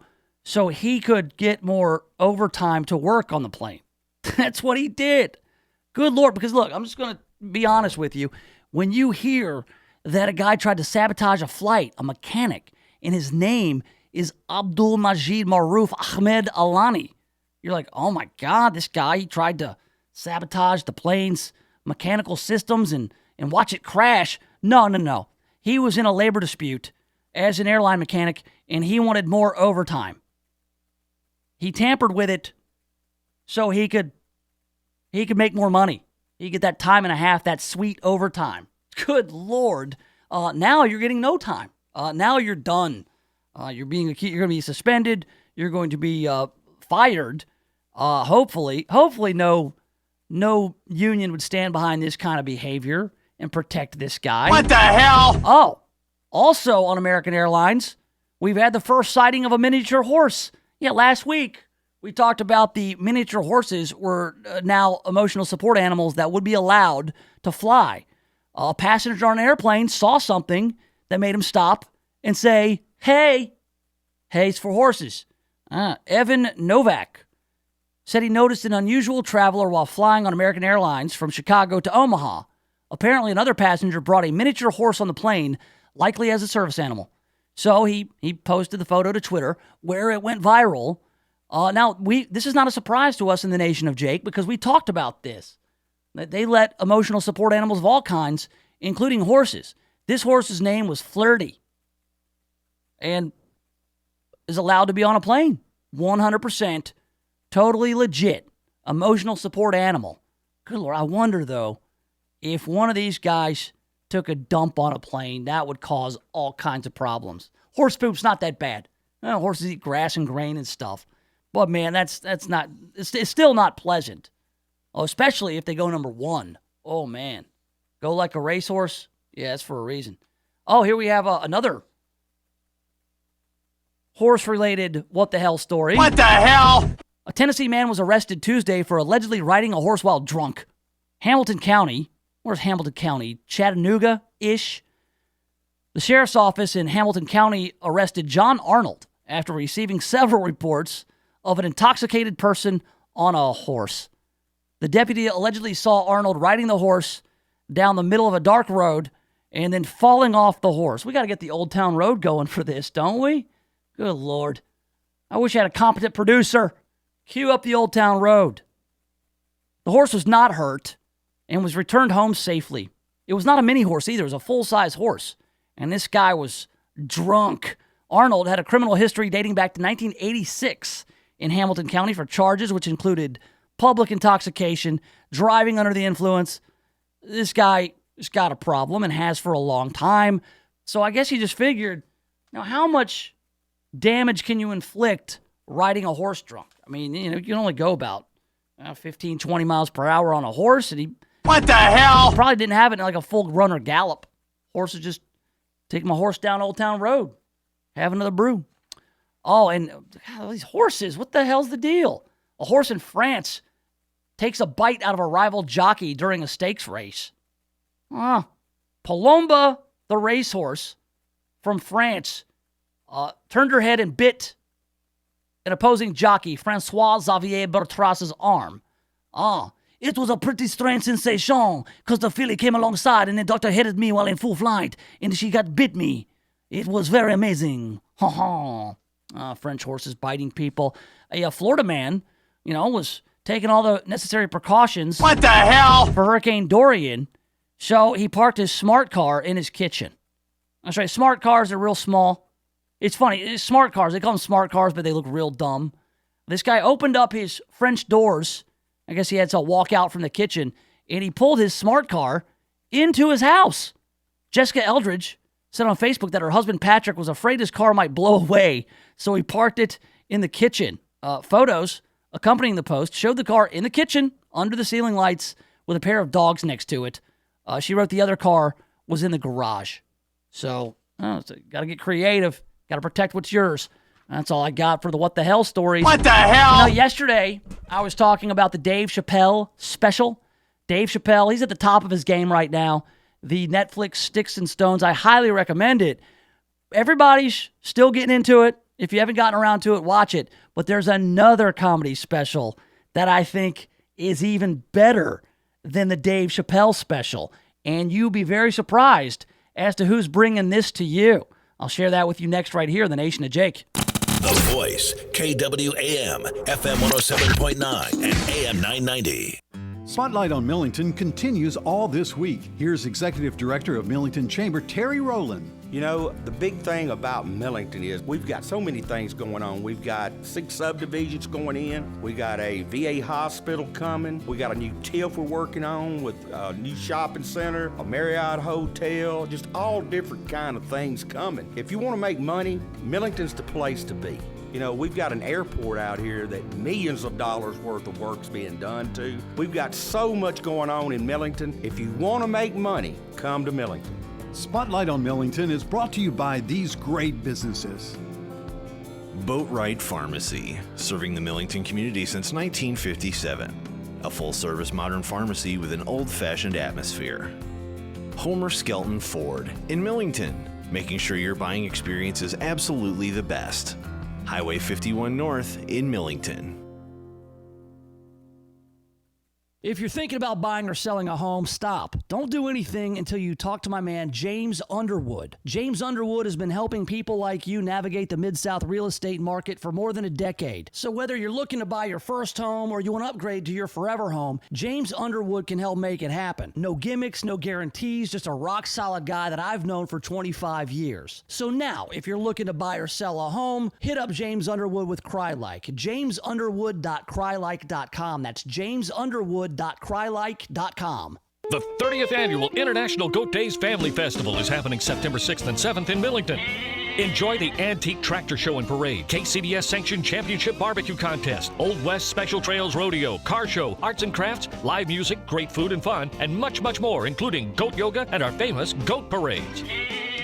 he could get more overtime to work on the plane. That's what he did. Good Lord, because look, I'm just going to be honest with you. When you hear that a guy tried to sabotage a flight, a mechanic, and his name is Abdul Majid Maruf Ahmed Alani, you're like, oh my God, this guy, he tried to sabotage the plane's mechanical systems and watch it crash. No. He was in a labor dispute as an airline mechanic, and he wanted more overtime. He tampered with it so he could make more money. He could get that time and a half, that sweet overtime. Good Lord. Now you're getting no time. Now you're done. You're going to be suspended. You're going to be fired. Hopefully no union would stand behind this kind of behavior and protect this guy. What the hell? Oh, also on American Airlines, we've had the first sighting of a miniature horse. Yeah, last week we talked about the miniature horses were now emotional support animals that would be allowed to fly. A passenger on an airplane saw something that made him stop and say, hey, it's for horses. Evan Novak said he noticed an unusual traveler while flying on American Airlines from Chicago to Omaha. Apparently, another passenger brought a miniature horse on the plane, likely as a service animal. So he posted the photo to Twitter, where it went viral. Now, this is not a surprise to us in the Nation of Jake, because we talked about this. They let emotional support animals of all kinds, including horses. This horse's name was Flirty and is allowed to be on a plane. 100%. Totally legit. Emotional support animal. Good Lord, I wonder, though, if one of these guys took a dump on a plane, that would cause all kinds of problems. Horse poop's not that bad. Horses eat grass and grain and stuff. But, man, it's still not pleasant. Oh, especially if they go number one. Oh, man. Go like a racehorse? Yeah, that's for a reason. Oh, here we have another horse-related what-the-hell story. What the hell? A Tennessee man was arrested Tuesday for allegedly riding a horse while drunk. Hamilton County. Where's Hamilton County? Chattanooga-ish. The sheriff's office in Hamilton County arrested John Arnold after receiving several reports of an intoxicated person on a horse. The deputy allegedly saw Arnold riding the horse down the middle of a dark road and then falling off the horse. We got to get the Old Town Road going for this, don't we? Good Lord. I wish I had a competent producer. Cue up the Old Town Road. The horse was not hurt and was returned home safely. It was not a mini horse either. It was a full-size horse. And this guy was drunk. Arnold had a criminal history dating back to 1986 in Hamilton County for charges which included public intoxication, driving under the influence. This guy has got a problem and has for a long time. So I guess he just figured, how much damage can you inflict riding a horse drunk? I mean, you can only go about 15, 20 miles per hour on a horse, and he... What the hell? Probably didn't have it in like a full run or gallop. Horses just take my horse down Old Town Road, have another brew. Oh, and God, these horses, what the hell's the deal? A horse in France takes a bite out of a rival jockey during a stakes race. Palomba, the racehorse from France, turned her head and bit an opposing jockey, Francois Xavier Bertras's arm. It was a pretty strange sensation because the filly came alongside and the doctor headed me while in full flight and she got bit me. It was very amazing. Ha ha. French horses biting people. A Florida man, was taking all the necessary precautions. What the hell? For Hurricane Dorian. So he parked his smart car in his kitchen. That's right. Smart cars are real small. It's funny. Smart cars. They call them smart cars, but they look real dumb. This guy opened up his French doors. I guess he had to walk out from the kitchen, and he pulled his smart car into his house. Jessica Eldridge said on Facebook that her husband Patrick was afraid his car might blow away, so he parked it in the kitchen. Photos accompanying the post showed the car in the kitchen under the ceiling lights with a pair of dogs next to it. She wrote the other car was in the garage. So, got to get creative. Got to protect what's yours. That's all I got for the What the Hell stories. What the hell? Yesterday, I was talking about the Dave Chappelle special. Dave Chappelle, he's at the top of his game right now. The Netflix Sticks and Stones, I highly recommend it. Everybody's still getting into it. If you haven't gotten around to it, watch it. But there's another comedy special that I think is even better than the Dave Chappelle special. And you'll be very surprised as to who's bringing this to you. I'll share that with you next right here in the Nation of Jake. The Voice, KWAM, FM 107.9 and AM 990. Spotlight on Millington continues all this week. Here's Executive Director of Millington Chamber, Terry Rowland. The big thing about Millington is we've got so many things going on. We've got 6 subdivisions going in. We got a VA hospital coming. We got a new TIF we're working on with a new shopping center, a Marriott hotel, just all different kind of things coming. If you want to make money, Millington's the place to be. We've got an airport out here that millions of dollars worth of work's being done to. We've got so much going on in Millington. If you want to make money, come to Millington. Spotlight on Millington is brought to you by these great businesses. Boatwright Pharmacy, serving the Millington community since 1957. A full-service modern pharmacy with an old-fashioned atmosphere. Homer Skelton Ford in Millington, making sure your buying experience is absolutely the best. Highway 51 North in Millington. If you're thinking about buying or selling a home, stop. Don't do anything until you talk to my man, James Underwood. James Underwood has been helping people like you navigate the Mid-South real estate market for more than a decade. So whether you're looking to buy your first home or you want to upgrade to your forever home, James Underwood can help make it happen. No gimmicks, no guarantees, just a rock-solid guy that I've known for 25 years. So now, if you're looking to buy or sell a home, hit up James Underwood with CryLike. JamesUnderwood.crylike.com. That's JamesUnderwood.crylike.com. The 30th Annual International Goat Days Family Festival is happening September 6th and 7th in Millington. Enjoy the Antique Tractor Show and Parade, KCBS-sanctioned championship barbecue contest, Old West Special Trails Rodeo, car show, arts and crafts, live music, great food and fun, and much, much more, including goat yoga and our famous goat parades.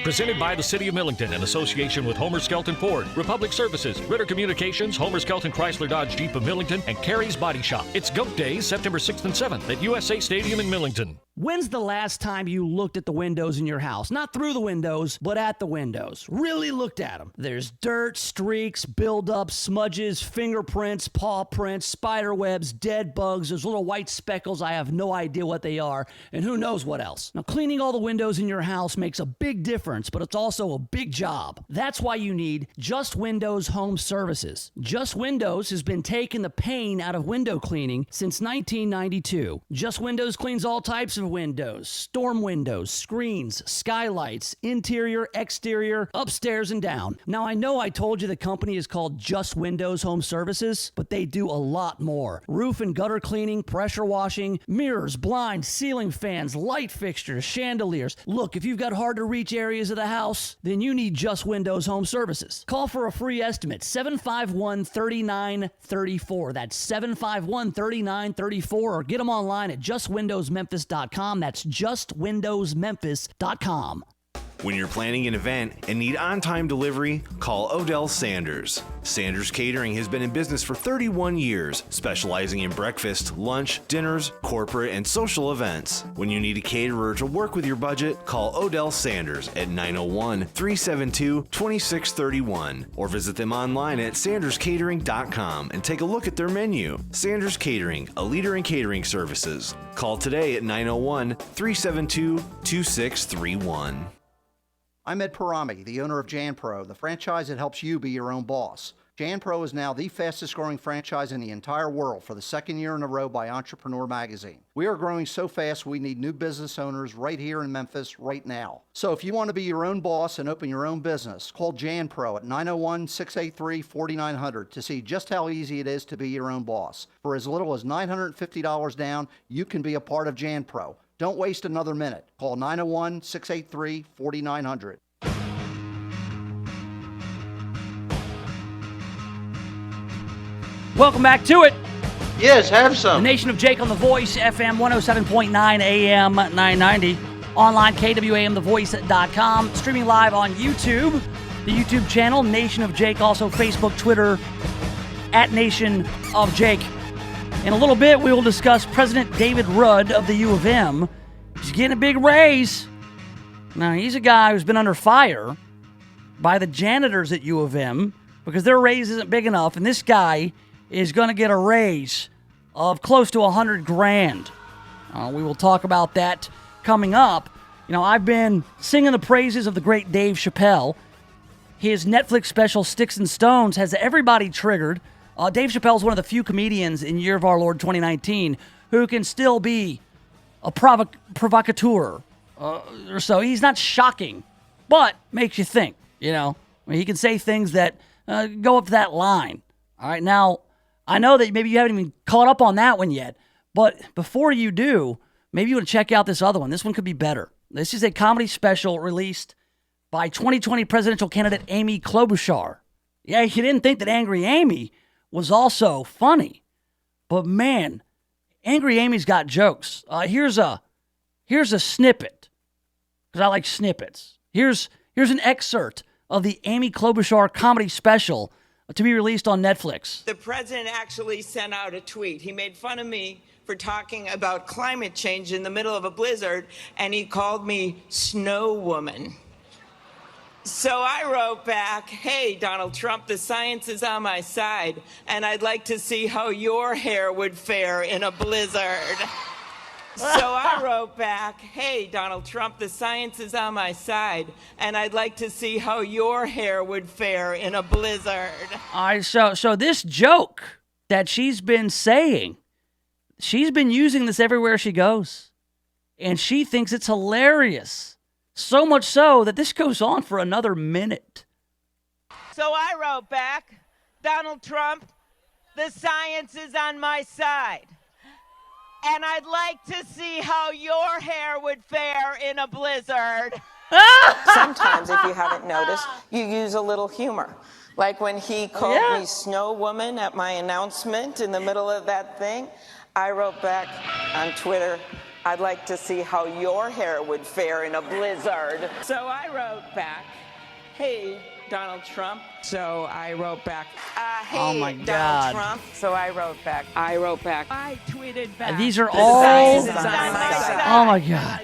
Presented by the City of Millington in association with Homer Skelton Ford, Republic Services, Ritter Communications, Homer Skelton Chrysler Dodge Jeep of Millington, and Carrie's Body Shop. It's Goat Days, September 6th and 7th at USA Stadium in Millington. When's the last time you looked at the windows in your house? Not through the windows, but at the windows. Really looked at them. There's dirt, streaks, buildup, smudges, fingerprints, paw prints, spider webs, dead bugs, those little white speckles. I have no idea what they are, and who knows what else. Now, cleaning all the windows in your house makes a big difference, but it's also a big job. That's why you need Just Windows Home Services. Just Windows has been taking the pain out of window cleaning since 1992. Just Windows cleans all types of windows, storm windows, screens, skylights, interior, exterior, upstairs and down. Now, I know I told you the company is called Just Windows Home Services, but they do a lot more. Roof and gutter cleaning, pressure washing, mirrors, blinds, ceiling fans, light fixtures, chandeliers. Look, if you've got hard to reach areas of the house, then you need Just Windows Home Services. Call for a free estimate, 751-3934. That's 751-3934, or get them online at justwindowsmemphis.com. That's justwindowsmemphis.com. When you're planning an event and need on-time delivery, call Odell Sanders. Sanders Catering has been in business for 31 years, specializing in breakfast, lunch, dinners, corporate, and social events. When you need a caterer to work with your budget, call Odell Sanders at 901-372-2631 or visit them online at sanderscatering.com and take a look at their menu. Sanders Catering, a leader in catering services. Call today at 901-372-2631. I'm Ed Parami, the owner of JanPro, the franchise that helps you be your own boss. JanPro is now the fastest growing franchise in the entire world for the second year in a row by Entrepreneur Magazine. We are growing so fast we need new business owners right here in Memphis right now. So if you want to be your own boss and open your own business, call JanPro at 901-683-4900 to see just how easy it is to be your own boss. For as little as $950 down, you can be a part of JanPro. Don't waste another minute. Call 901-683-4900. Welcome back to it. Yes, have some. The Nation of Jake on The Voice, FM 107.9 AM 990. Online, KWAMTheVoice.com. Streaming live on YouTube. The YouTube channel, Nation of Jake. Also Facebook, Twitter, at Nation of Jake. In a little bit, we will discuss President David Rudd of the U of M. He's getting a big raise. Now, he's a guy who's been under fire by the janitors at U of M because their raise isn't big enough, and this guy is going to get a raise of close to $100,000. We will talk about that coming up. You know, I've been singing the praises of the great Dave Chappelle. His Netflix special, Sticks and Stones, has everybody triggered. Dave Chappelle is one of the few comedians in Year of Our Lord 2019 who can still be a provocateur or so. He's not shocking, but makes you think, you know. I mean, he can say things that go up to that line. All right, now, I know that maybe you haven't even caught up on that one yet, but before you do, maybe you want to check out this other one. This one could be better. This is a comedy special released by 2020 presidential candidate Amy Klobuchar. Yeah, you didn't think that Angry Amy was also funny, but man, Angry Amy's got jokes. Here's a snippet, because I like snippets. Here's an excerpt of the Amy Klobuchar comedy special to be released on Netflix. The president actually sent out a tweet. He made fun of me for talking about climate change in the middle of a blizzard, and he called me Snow Woman. So I wrote back, hey, Donald Trump, the science is on my side, and I'd like to see how your hair would fare in a blizzard. So I wrote back, hey, Donald Trump, the science is on my side, and I'd like to see how your hair would fare in a blizzard. All right, so this joke that she's been saying, she's been using this everywhere she goes, and she thinks it's hilarious. So much so that this goes on for another minute. So I wrote back, Donald Trump, the science is on my side. And I'd like to see how your hair would fare in a blizzard. Sometimes, if you haven't noticed, you use a little humor. Like when he called me Snow Woman at my announcement in the middle of that thing, I wrote back on Twitter, I'd like to see how your hair would fare in a blizzard. So I wrote back, hey, Donald Trump. So I wrote back, hey, oh my God. Donald Trump. So I wrote back, I tweeted back. These are all, oh my God.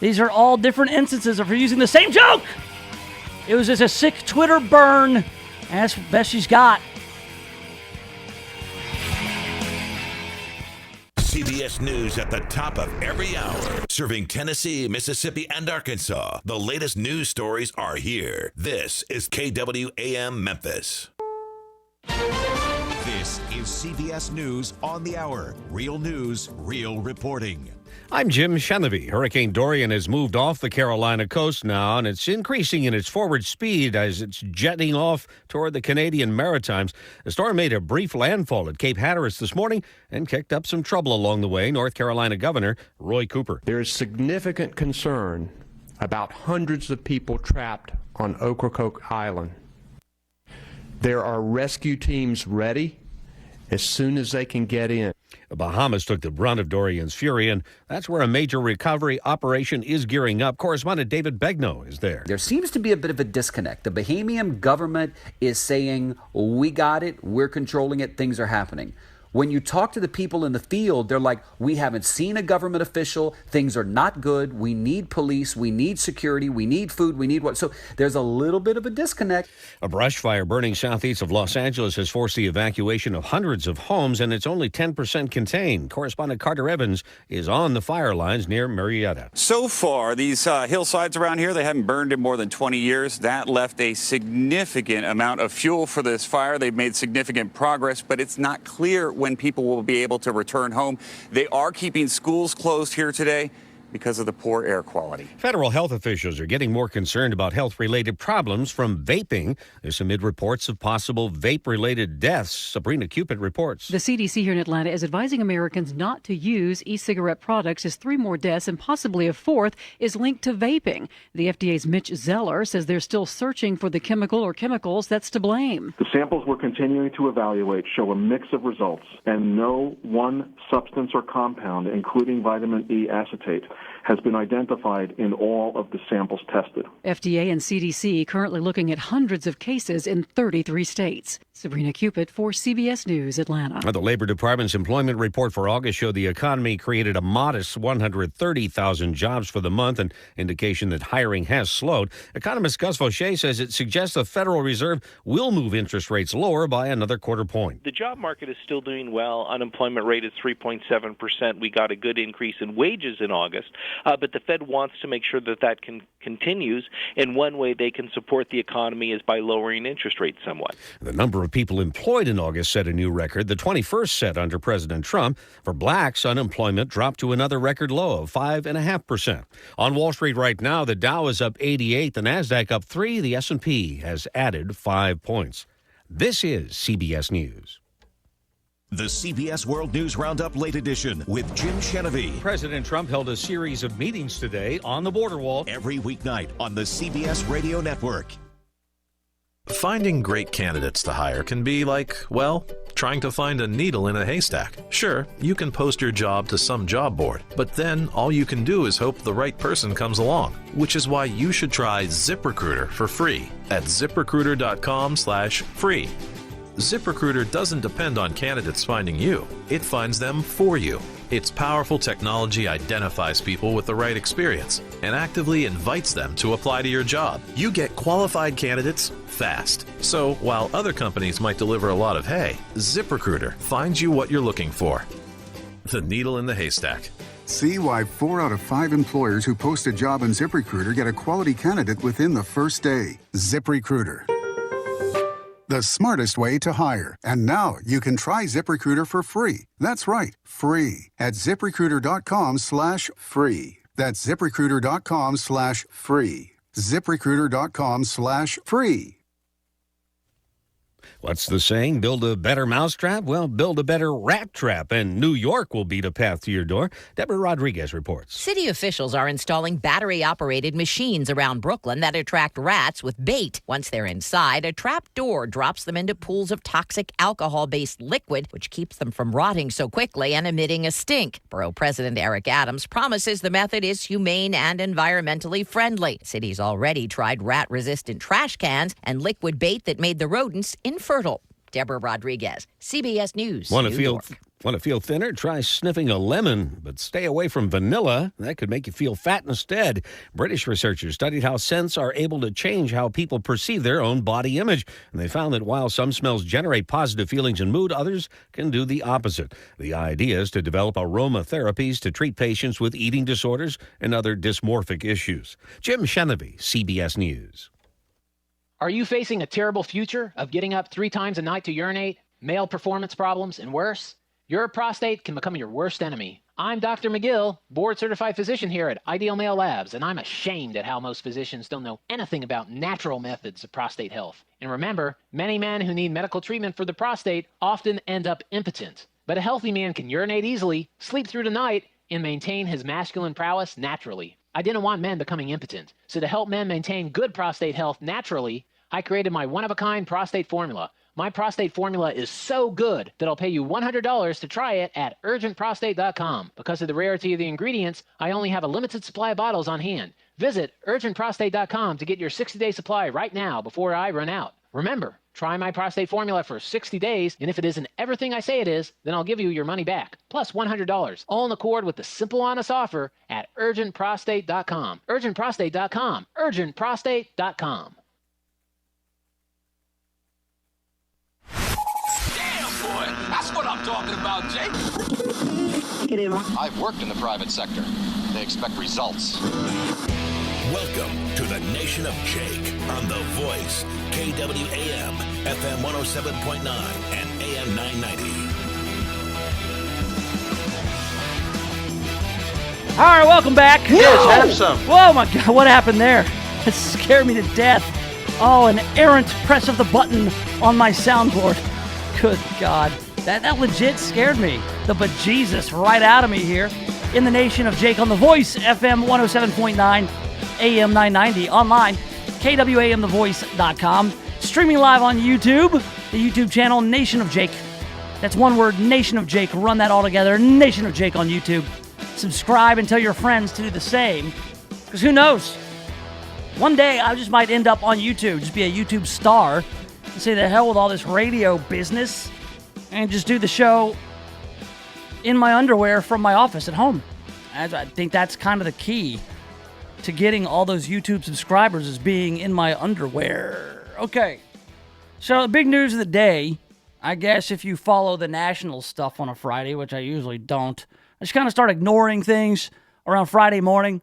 These are all different instances of her using the same joke. It was just a sick Twitter burn, and that's the best she's got. CBS News at the top of every hour. Serving Tennessee, Mississippi, and Arkansas. The latest news stories are here. This is KWAM Memphis. This is CBS News on the hour. Real news, real reporting. I'm Jim Shenevy. Hurricane Dorian has moved off the Carolina coast now, and it's increasing in its forward speed as it's jetting off toward the Canadian Maritimes. The storm made a brief landfall at Cape Hatteras this morning and kicked up some trouble along the way. North Carolina Governor Roy Cooper. There is significant concern about hundreds of people trapped on Ocracoke Island. There are rescue teams ready as soon as they can get in. The Bahamas took the brunt of Dorian's fury, and that's where a major recovery operation is gearing up. Correspondent David Begnaud is there. There seems to be a bit of a disconnect. The Bahamian government is saying, we got it, we're controlling it, things are happening. When you talk to the people in the field, they're like, we haven't seen a government official. Things are not good. We need police. We need security. We need food. We need what? So there's a little bit of a disconnect. A brush fire burning southeast of Los Angeles has forced the evacuation of hundreds of homes, and it's only 10% contained. Correspondent Carter Evans is on the fire lines near Murrieta. So far, these hillsides around here, they haven't burned in more than 20 years. That left a significant amount of fuel for this fire. They've made significant progress, but it's not clear when people will be able to return home. They are keeping schools closed here today because of the poor air quality. Federal health officials are getting more concerned about health-related problems from vaping. There's amid reports of possible vape-related deaths. Sabrina Cupid reports. The CDC here in Atlanta is advising Americans not to use e-cigarette products, as 3 more deaths and possibly a 4th is linked to vaping. The FDA's Mitch Zeller says they're still searching for the chemical or chemicals that's to blame. The samples we're continuing to evaluate show a mix of results, and no one substance or compound, including vitamin E acetate, has been identified in all of the samples tested. FDA and CDC currently looking at hundreds of cases in 33 states. Sabrina Cupid for CBS News, Atlanta. The Labor Department's employment report for August showed the economy created a modest 130,000 jobs for the month, an indication that hiring has slowed. Economist Gus Fauché says it suggests the Federal Reserve will move interest rates lower by another quarter point. The job market is still doing well. Unemployment rate is 3.7%. We got a good increase in wages in August, but the Fed wants to make sure that that continues, and one way they can support the economy is by lowering interest rates somewhat. The number of people employed in August set a new record, the 21st set under President Trump. For blacks, unemployment dropped to another record low of 5.5%. On Wall Street right now, the Dow is up 88, the Nasdaq up 3, the S&P has added 5 points. This is CBS News. The CBS World News Roundup Late Edition with Jim Chenevey. President Trump held a series of meetings today on the border wall. Every weeknight on the CBS Radio Network. Finding great candidates to hire can be like, well, trying to find a needle in a haystack. Sure, you can post your job to some job board, but then all you can do is hope the right person comes along, which is why you should try ZipRecruiter for free at ZipRecruiter.com/free. ZipRecruiter doesn't depend on candidates finding you. It finds them for you. Its powerful technology identifies people with the right experience and actively invites them to apply to your job. You get qualified candidates fast. So while other companies might deliver a lot of hay, ZipRecruiter finds you what you're looking for. The needle in the haystack. See why 4 out of 5 employers who post a job on ZipRecruiter get a quality candidate within the first day. ZipRecruiter, the smartest way to hire. And now you can try ZipRecruiter for free. That's right, free at ZipRecruiter.com/free. That's ZipRecruiter.com/free. ZipRecruiter.com/free. What's the saying? Build a better mousetrap? Well, build a better rat trap, and New York will beat a path to your door. Deborah Rodriguez reports. City officials are installing battery-operated machines around Brooklyn that attract rats with bait. Once they're inside, a trap door drops them into pools of toxic alcohol-based liquid, which keeps them from rotting so quickly and emitting a stink. Borough President Eric Adams promises the method is humane and environmentally friendly. City's already tried rat-resistant trash cans and liquid bait that made the rodents infertile. Deborah Rodriguez, CBS News. Want to feel thinner? Try sniffing a lemon, but stay away from vanilla. That could make you feel fat instead. British researchers studied how scents are able to change how people perceive their own body image, and they found that while some smells generate positive feelings and mood, others can do the opposite. The idea is to develop aromatherapies to treat patients with eating disorders and other dysmorphic issues. Jim Chenevey, CBS News. Are you facing a terrible future of getting up 3 times a night to urinate, male performance problems, and worse? Your prostate can become your worst enemy. I'm Dr. McGill, board-certified physician here at Ideal Male Labs, and I'm ashamed at how most physicians don't know anything about natural methods of prostate health. And remember, many men who need medical treatment for the prostate often end up impotent. But a healthy man can urinate easily, sleep through the night, and maintain his masculine prowess naturally. I didn't want men becoming impotent, so to help men maintain good prostate health naturally, I created my one-of-a-kind prostate formula. My prostate formula is so good that I'll pay you $100 to try it at urgentprostate.com. Because of the rarity of the ingredients, I only have a limited supply of bottles on hand. Visit urgentprostate.com to get your 60-day supply right now before I run out. Remember, try my prostate formula for 60 days, and if it isn't everything I say it is, then I'll give you your money back, plus $100, all in accord with the simple, honest offer at urgentprostate.com. Urgentprostate.com. Urgentprostate.com. Boy, that's what I'm talking about, Jake. I've worked in the private sector. They expect results. Welcome to the Nation of Jake on The Voice, KWAM, FM 107.9 and AM 990. All right, welcome back. Yes, have some. Whoa, my God, what happened there? It scared me to death. Oh, an errant press of the button on my soundboard. Good God. That legit scared me. The bejesus right out of me here in the Nation of Jake on The Voice, FM 107.9, AM 990, online, KWAMTheVoice.com, streaming live on YouTube, the YouTube channel Nation of Jake. That's one word, Nation of Jake. Run that all together, Nation of Jake on YouTube. Subscribe and tell your friends to do the same, because who knows? One day I just might end up on YouTube, just be a YouTube star, and say the hell with all this radio business, and just do the show in my underwear from my office at home. I think that's kind of the key to getting all those YouTube subscribers, is being in my underwear. Okay, so the big news of the day, I guess if you follow the national stuff on a Friday, which I usually don't, I just kind of start ignoring things around Friday morning.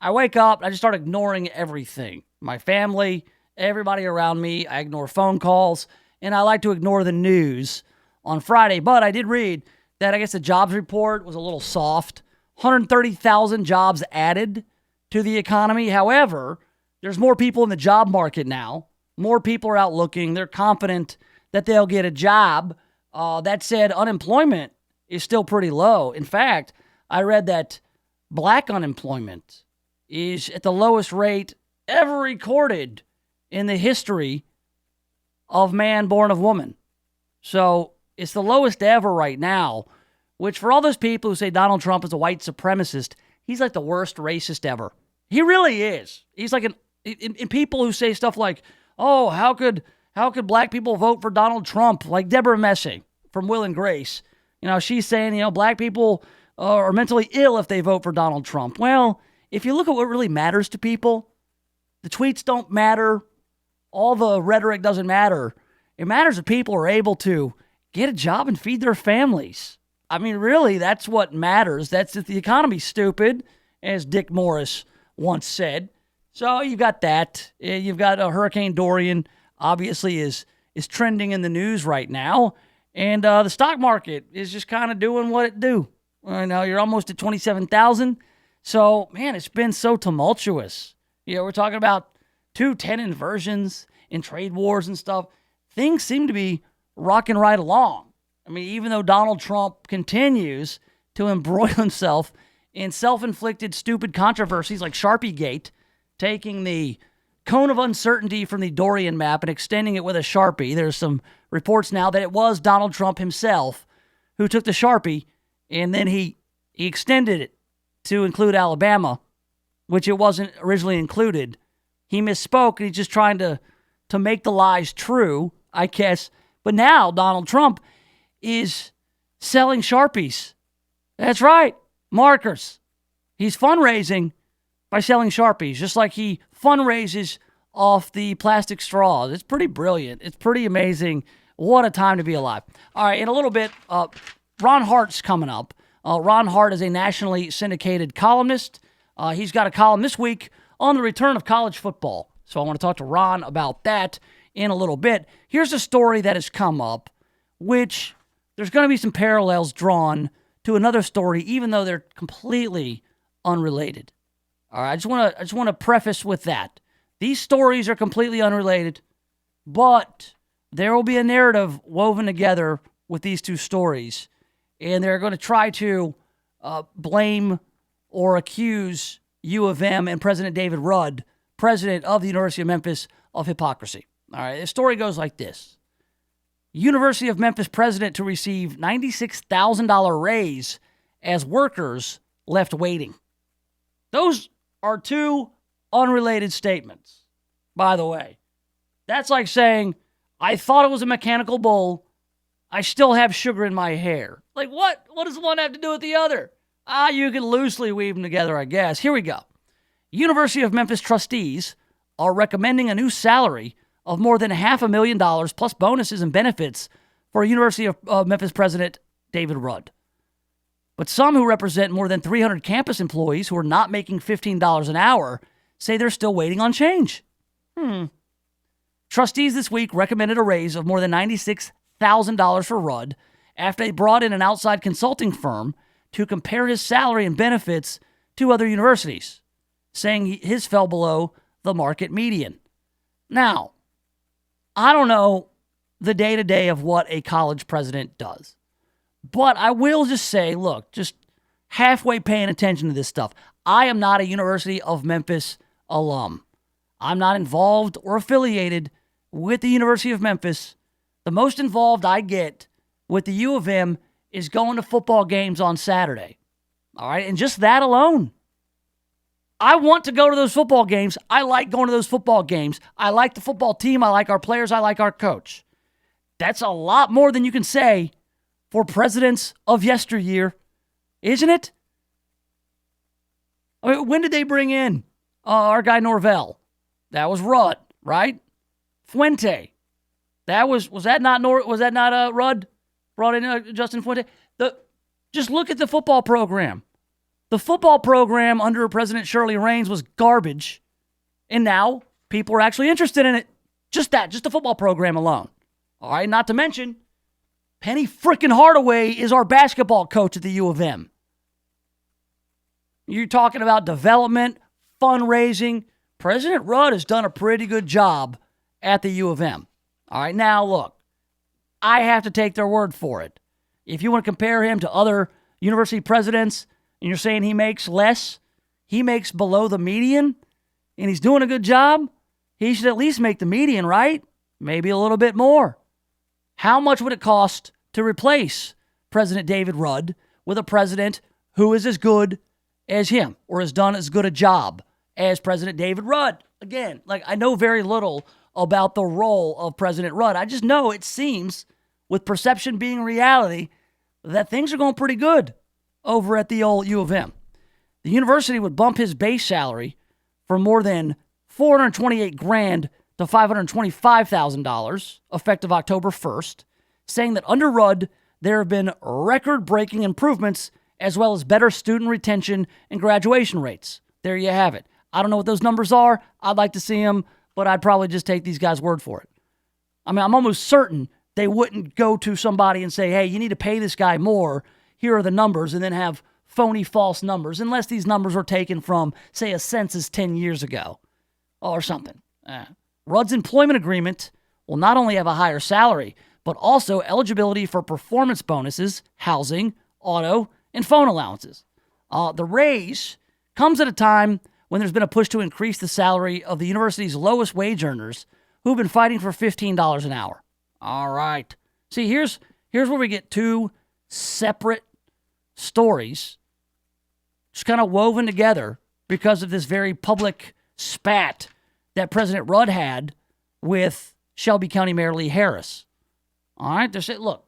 I wake up, I just start ignoring everything. My family, everybody around me, I ignore phone calls, and I like to ignore the news on Friday. But I did read that I guess the jobs report was a little soft. 130,000 jobs added to the economy. However, there's more people in the job market now. More people are out looking. They're confident that they'll get a job. That said, unemployment is still pretty low. In fact, I read that black unemployment is at the lowest rate ever recorded in the history of man born of woman. So it's the lowest ever right now, which for all those people who say Donald Trump is a white supremacist, he's like the worst racist ever. He really is. He's like in people who say stuff like, oh, how could black people vote for Donald Trump? Like Deborah Messing from Will and Grace. You know, she's saying, black people are mentally ill if they vote for Donald Trump. Well, if you look at what really matters to people, the tweets don't matter. All the rhetoric doesn't matter. It matters if people are able to get a job and feed their families. I mean, really, that's what matters. That's if the economy's stupid, as Dick Morris once said. So you've got that. You've got Hurricane Dorian, obviously, is trending in the news right now. And the stock market is just kind of doing what it do. Now you're almost at 27,000. So, man, it's been so tumultuous. We're talking about 210 inversions in trade wars and stuff. Things seem to be rocking right along. I mean, even though Donald Trump continues to embroil himself in self-inflicted stupid controversies like Sharpie Gate, taking the cone of uncertainty from the Dorian map and extending it with a Sharpie. There's some reports now that it was Donald Trump himself who took the Sharpie and then he extended it to include Alabama, which it wasn't originally included. He misspoke, and he's just trying to make the lies true, I guess. But now Donald Trump is selling Sharpies. That's right, markers. He's fundraising by selling Sharpies, just like he fundraises off the plastic straws. It's pretty brilliant. It's pretty amazing. What a time to be alive. All right, in a little bit, Ron Hart's coming up. Ron Hart is a nationally syndicated columnist. He's got a column this week on the return of college football. So I want to talk to Ron about that in a little bit. Here's a story that has come up, which there's going to be some parallels drawn to another story, even though they're completely unrelated. All right, I just want to preface with that. These stories are completely unrelated, but there will be a narrative woven together with these two stories, and they're going to try to blame or accuse U of M and President David Rudd, president of the University of Memphis, of hypocrisy. All right, the story goes like this. University of Memphis president to receive $96,000 raise as workers left waiting. Those are two unrelated statements, by the way. That's like saying I thought it was a mechanical bull. I still have sugar in my hair. Like, what? What does one have to do with the other? You can loosely weave them together, I guess. Here we go. University of Memphis trustees are recommending a new salary of more than $500,000 plus bonuses and benefits for University of Memphis president David Rudd. But some who represent more than 300 campus employees who are not making $15 an hour say they're still waiting on change. Trustees this week recommended a raise of more than $96,000 for Rudd after they brought in an outside consulting firm to compare his salary and benefits to other universities, saying his fell below the market median. Now, I don't know the day-to-day of what a college president does, but I will just say, look, just halfway paying attention to this stuff. I am not a University of Memphis alum. I'm not involved or affiliated with the University of Memphis. The most involved I get with the U of M is going to football games on Saturday. All right, and just that alone. I want to go to those football games. I like going to those football games. I like the football team. I like our players. I like our coach. That's a lot more than you can say for presidents of yesteryear, isn't it? I mean, when did they bring in our guy Norvell? That was Rudd, right? Fuente. Was that not Rudd? Brought in Justin Fuente. Just look at the football program. The football program under President Shirley Raines was garbage, and now people are actually interested in it. Just the football program alone. All right, not to mention, Penny frickin' Hardaway is our basketball coach at the U of M. You're talking about development, fundraising. President Rudd has done a pretty good job at the U of M. All right, now look, I have to take their word for it. If you want to compare him to other university presidents and you're saying he makes less, he makes below the median, and he's doing a good job, he should at least make the median, right? Maybe a little bit more. How much would it cost to replace President David Rudd with a president who is as good as him or has done as good a job as President David Rudd? Again, I know very little about the role of President Rudd. I just know it seems, with perception being reality, that things are going pretty good over at the old U of M. The university would bump his base salary from more than $428,000 to $525,000 effective October 1st, saying that under Rudd, there have been record-breaking improvements as well as better student retention and graduation rates. There you have it. I don't know what those numbers are. I'd like to see them, but I'd probably just take these guys' word for it. I mean, I'm almost certain they wouldn't go to somebody and say, hey, you need to pay this guy more. Here are the numbers, and then have phony false numbers, unless these numbers were taken from, say, a census 10 years ago or something. Rudd's employment agreement will not only have a higher salary, but also eligibility for performance bonuses, housing, auto, and phone allowances. The raise comes at a time when there's been a push to increase the salary of the university's lowest wage earners who've been fighting for $15 an hour. All right. See, here's where we get two separate stories just kind of woven together because of this very public spat that President Rudd had with Shelby County Mayor Lee Harris. All right, they're saying, look,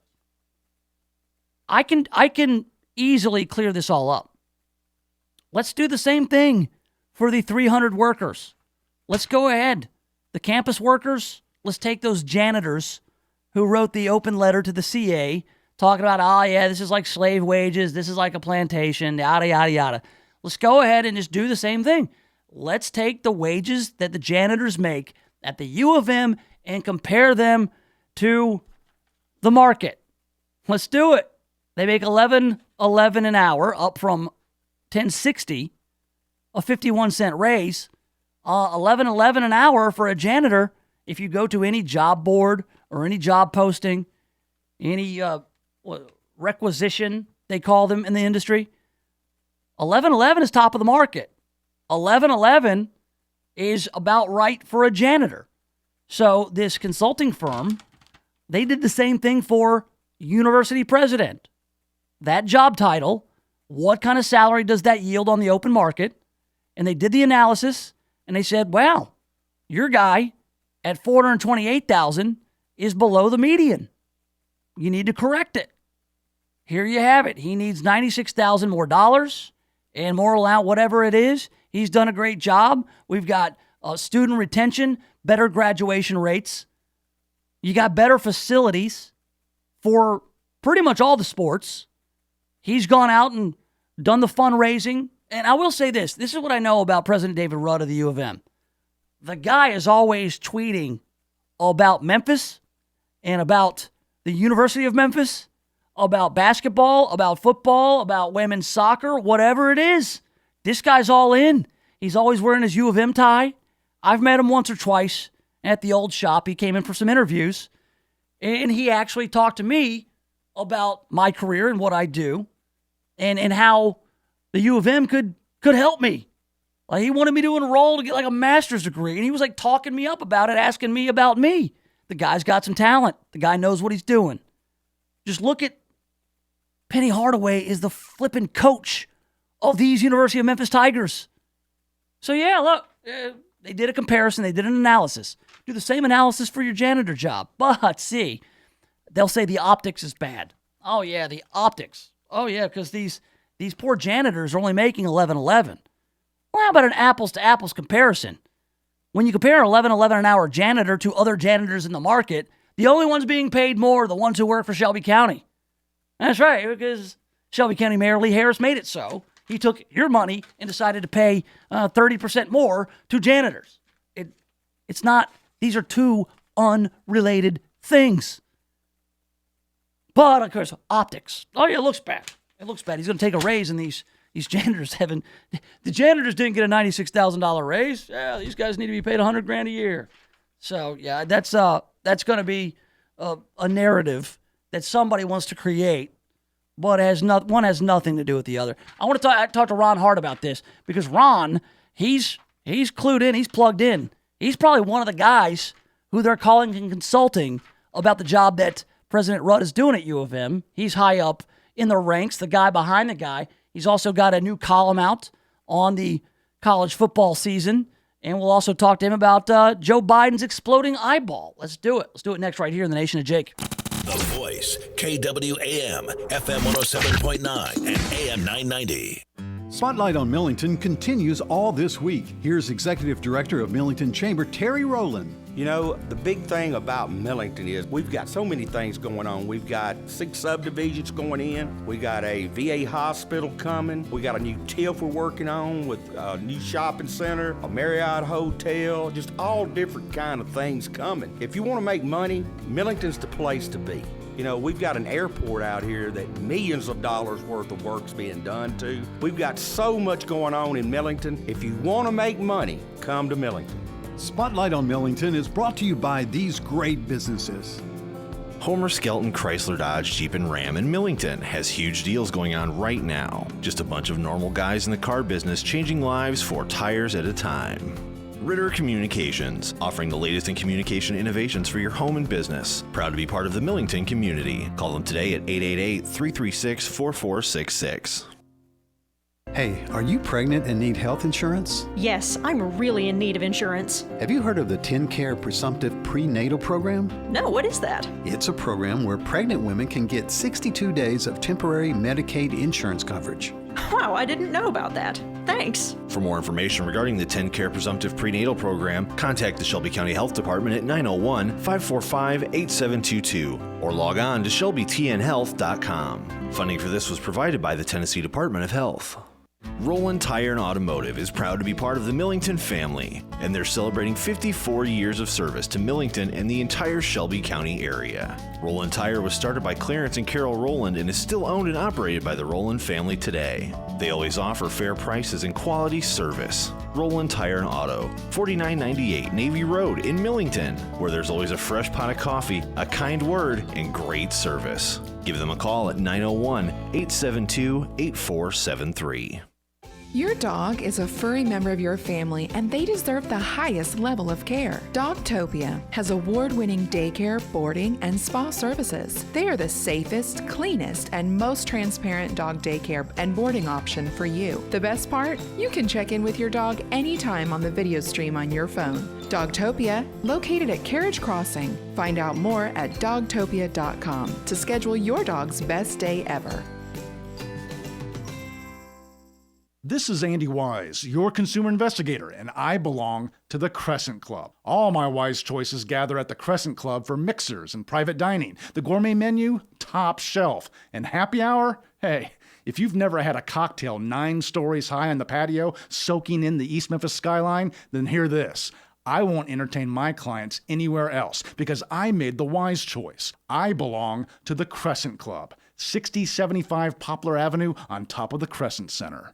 I can easily clear this all up. Let's do the same thing for the 300 workers. Let's go ahead. The campus workers, let's take those janitors who wrote the open letter to the CA talking about, oh, yeah, this is like slave wages. This is like a plantation, yada, yada, yada. Let's go ahead and just do the same thing. Let's take the wages that the janitors make at the U of M and compare them to the market. Let's do it. They make $11.11 an hour, up from $10.60, a 51-cent raise. $11.11 an hour for a janitor. If you go to any job board or any job posting, any requisition, they call them in the industry, $11.11 is top of the market. $11.11 is about right for a janitor. So this consulting firm, they did the same thing for university president. That job title, what kind of salary does that yield on the open market? And they did the analysis, and they said, wow, your guy at $428,000 is below the median. You need to correct it. Here you have it. He needs $96,000 more dollars and more allowance, whatever it is. He's done a great job. We've got student retention, better graduation rates. You got better facilities for pretty much all the sports. He's gone out and done the fundraising. And I will say this. This is what I know about President David Rudd of the U of M. The guy is always tweeting about Memphis and about the University of Memphis, about basketball, about football, about women's soccer, whatever it is. This guy's all in. He's always wearing his U of M tie. I've met him once or twice at the old shop. He came in for some interviews, and he actually talked to me about my career and what I do and how the U of M could help me. Like, he wanted me to enroll to get like a master's degree, and he was like talking me up about it, asking me about me. The guy's got some talent. The guy knows what he's doing. Just look at Penny Hardaway is the flipping coach of these University of Memphis Tigers. So yeah, look, they did a comparison. They did an analysis. Do the same analysis for your janitor job. But see, they'll say the optics is bad. Oh yeah, the optics. Oh yeah, because these poor janitors are only making $11.11. Well, how about an apples to apples comparison? When you compare $11.11 an hour janitor to other janitors in the market, the only ones being paid more are the ones who work for Shelby County. That's right, because Shelby County Mayor Lee Harris made it so. He took your money and decided to pay 30% more to janitors. It's not, these are two unrelated things. But, of course, optics. Oh, yeah, it looks bad. It looks bad. He's going to take a raise, and these janitors haven't. The janitors didn't get a $96,000 raise. Yeah, these guys need to be paid $100,000 a year. So, yeah, that's going to be a narrative that somebody wants to create, but one has nothing to do with the other. I want to talk to Ron Hart about this, because Ron, he's clued in, he's plugged in. He's probably one of the guys who they're calling and consulting about the job that President Rudd is doing at U of M. He's high up in the ranks, the guy behind the guy. He's also got a new column out on the college football season, and we'll also talk to him about Joe Biden's exploding eyeball. Let's do it. Let's do it next right here in the Nation of Jake. The Voice, KWAM, FM 107.9 and AM 990. Spotlight on Millington continues all this week. Here's Executive Director of Millington Chamber, Terry Rowland. You know, the big thing about Millington is we've got so many things going on. We've got 6 subdivisions going in. We got a VA hospital coming. We got a new TIF we're working on with a new shopping center, a Marriott hotel, just all different kind of things coming. If you want to make money, Millington's the place to be. You know, we've got an airport out here that millions of dollars worth of work's being done to. We've got so much going on in Millington. If you want to make money, come to Millington. Spotlight on Millington is brought to you by these great businesses. Homer Skelton Chrysler Dodge Jeep and Ram in Millington has huge deals going on right now. Just a bunch of normal guys in the car business changing lives 4 tires at a time. Ritter Communications, offering the latest in communication innovations for your home and business. Proud to be part of the Millington community. Call them today at 888-336-4466. Hey, are you pregnant and need health insurance? Yes, I'm really in need of insurance. Have you heard of the TennCare Presumptive Prenatal Program? No, what is that? It's a program where pregnant women can get 62 days of temporary Medicaid insurance coverage. Wow, I didn't know about that. Thanks. For more information regarding the TennCare Presumptive Prenatal Program, contact the Shelby County Health Department at 901-545-8722 or log on to shelbytnhealth.com. Funding for this was provided by the Tennessee Department of Health. Roland Tire and Automotive is proud to be part of the Millington family, and they're celebrating 54 years of service to Millington and the entire Shelby County area. Roland Tire was started by Clarence and Carol Roland and is still owned and operated by the Roland family today. They always offer fair prices and quality service. Roland Tire and Auto, 4998 Navy Road in Millington, where there's always a fresh pot of coffee, a kind word, and great service. Give them a call at 901-872-8473. Your dog is a furry member of your family, and they deserve the highest level of care. Dogtopia has award-winning daycare, boarding, and spa services. They are the safest, cleanest, and most transparent dog daycare and boarding option for you. The best part? You can check in with your dog anytime on the video stream on your phone. Dogtopia, located at Carriage Crossing. Find out more at dogtopia.com to schedule your dog's best day ever. This is Andy Wise, your consumer investigator, and I belong to the Crescent Club. All my wise choices gather at the Crescent Club for mixers and private dining. The gourmet menu, top shelf. And happy hour? Hey, if you've never had a cocktail 9 stories high on the patio soaking in the East Memphis skyline, then hear this. I won't entertain my clients anywhere else because I made the wise choice. I belong to the Crescent Club, 6075 Poplar Avenue on top of the Crescent Center.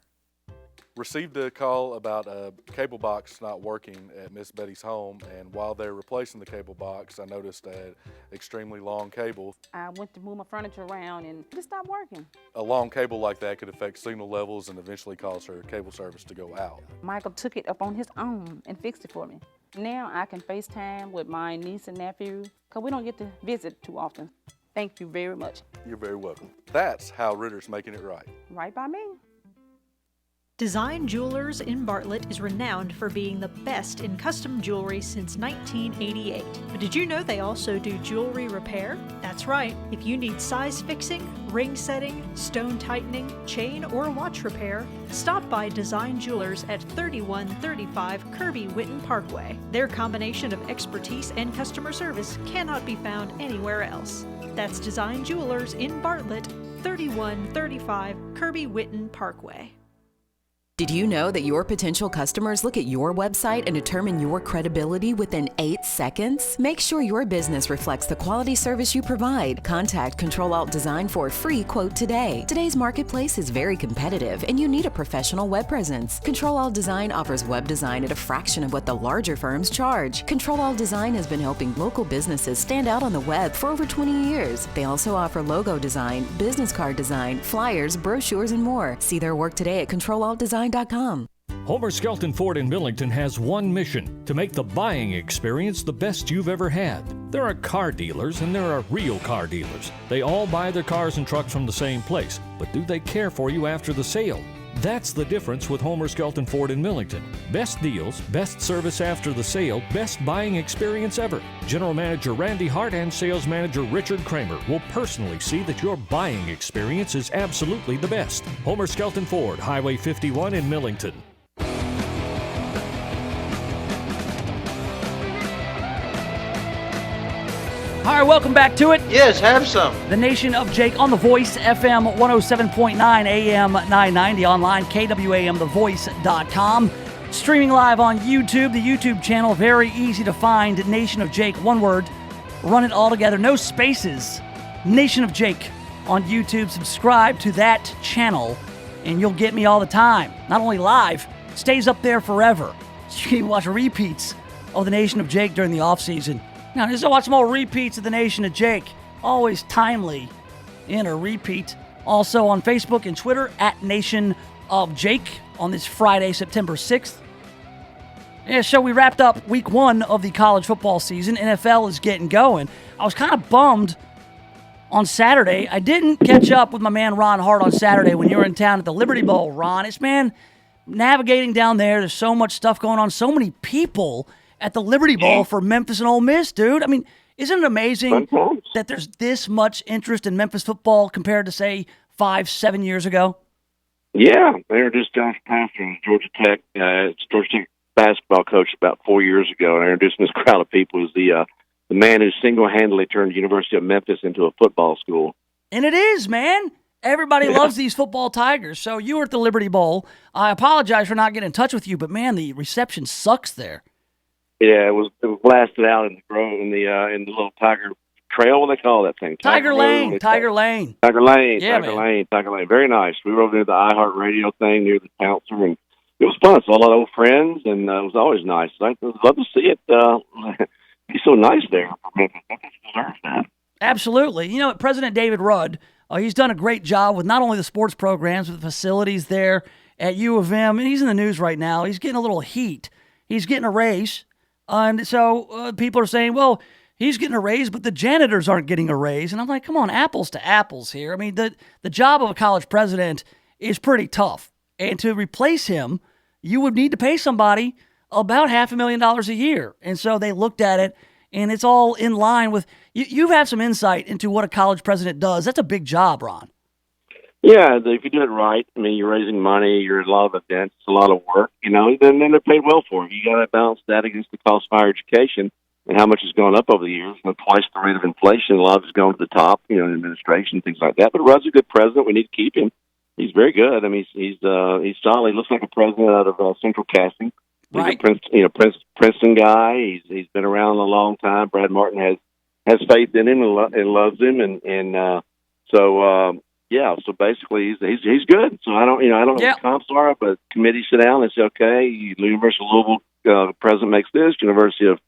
Received a call about a cable box not working at Miss Betty's home, and while they're replacing the cable box, I noticed an extremely long cable. I went to move my furniture around and it stopped working. A long cable like that could affect signal levels and eventually cause her cable service to go out. Michael took it up on his own and fixed it for me. Now I can FaceTime with my niece and nephew because we don't get to visit too often. Thank you very much. You're very welcome. That's how Ritter's making it right. Right by me. Design Jewelers in Bartlett is renowned for being the best in custom jewelry since 1988. But did you know they also do jewelry repair? That's right. If you need size fixing, ring setting, stone tightening, chain or watch repair, stop by Design Jewelers at 3135 Kirby Whitten Parkway. Their combination of expertise and customer service cannot be found anywhere else. That's Design Jewelers in Bartlett, 3135 Kirby Whitten Parkway. Did you know that your potential customers look at your website and determine your credibility within 8 seconds? Make sure your business reflects the quality service you provide. Contact Control-Alt Design for a free quote today. Today's marketplace is very competitive and you need a professional web presence. Control-Alt Design offers web design at a fraction of what the larger firms charge. Control-Alt Design has been helping local businesses stand out on the web for over 20 years. They also offer logo design, business card design, flyers, brochures, and more. See their work today at ControlAltDesign.com. Homer Skelton Ford in Millington has one mission: to make the buying experience the best you've ever had. There are car dealers and there are real car dealers. They all buy their cars and trucks from the same place, but do they care for you after the sale? That's the difference with Homer Skelton Ford in Millington. Best deals, best service after the sale, best buying experience ever. General Manager Randy Hart and Sales Manager Richard Kramer will personally see that your buying experience is absolutely the best. Homer Skelton Ford, Highway 51 in Millington. All right, welcome back to it. Yes, have some. The Nation of Jake on The Voice, FM 107.9, AM 990, online, KWAMTheVoice.com. Streaming live on YouTube, the YouTube channel, very easy to find, Nation of Jake, one word, run it all together, no spaces. Nation of Jake on YouTube, subscribe to that channel, and you'll get me all the time. Not only live, stays up there forever. So you can watch repeats of the Nation of Jake during the off-season. Now, just watch more repeats of the Nation of Jake. Always timely in a repeat. Also on Facebook and Twitter, at Nation of Jake on this Friday, September 6th. Yeah, so we wrapped up week 1 of the college football season. NFL is getting going. I was kind of bummed on Saturday. I didn't catch up with my man Ron Hart on Saturday when you were in town at the Liberty Bowl, Ron. It's, man, navigating down there's so much stuff going on, so many people at the Liberty Bowl for Memphis and Ole Miss, dude. I mean, isn't it amazing that there's this much interest in Memphis football compared to, say, 5-7 years ago? Yeah, they were just Josh Pastner, Georgia Tech basketball coach about 4 years ago, and I introduced this crowd of people as the man who single-handedly turned the University of Memphis into a football school. And it is, man. Everybody loves these football Tigers. So you were at the Liberty Bowl. I apologize for not getting in touch with you, but, man, the reception sucks there. Yeah, it was blasted out in the grove in the little Tiger Trail. What do they call that thing? Tiger Lane. Yeah, Tiger Lane. Tiger Lane. Very nice. We rode into the iHeartRadio thing near the counselor, and it was fun. Saw a lot of old friends, and it was always nice. I'd love to see it be so nice there. Memphis deserves that. Absolutely. You know, President David Rudd, he's done a great job with not only the sports programs, but the facilities there at U of M, and he's in the news right now. He's getting a little heat. He's getting a raise. And so people are saying, well, he's getting a raise, but the janitors aren't getting a raise. And I'm like, come on, apples to apples here. I mean, the job of a college president is pretty tough. And to replace him, you would need to pay somebody about $500,000 a year. And so they looked at it, and it's all in line with you've had some insight into what a college president does. That's a big job, Ron. Yeah, if you do it right, I mean, you're raising money, you're at a lot of events, it's a lot of work, then they're paid well for it. You got to balance that against the cost of higher education and how much has gone up over the years. Twice the rate of inflation, a lot of it's gone to the top, in administration, things like that. But Rudd's a good president. We need to keep him. He's very good. I mean, he's solid. He looks like a president out of Central Casting. He's right. a Princeton guy. He's been around a long time. Brad Martin has faith in him and loves him, so basically he's good. So I don't know what the comps are, but committee sit down and say, okay, University of Louisville president makes this, University of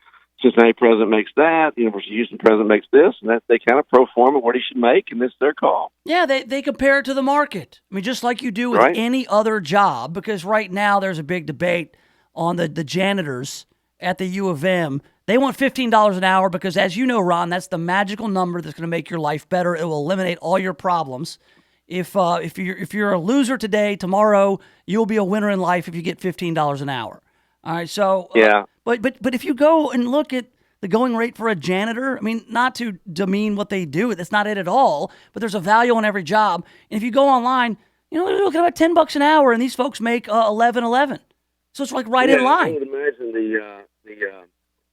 Cincinnati president makes that, University of Houston president makes this, and that they kind of pro forma what he should make, and it's their call. Yeah, they compare it to the market. I mean, just like you do with any other job, because right now there's a big debate on the janitors at the U of M. They want $15 an hour because, as you know, Ron, that's the magical number that's going to make your life better. It will eliminate all your problems. If you're a loser today, tomorrow you'll be a winner in life if you get $15 an hour. All right, so yeah. But if you go and look at the going rate for a janitor, I mean, not to demean what they do, that's not it at all. But there's a value on every job, and if you go online, they're looking at about $10 an hour, and these folks make $11. So it's like right in line. I would imagine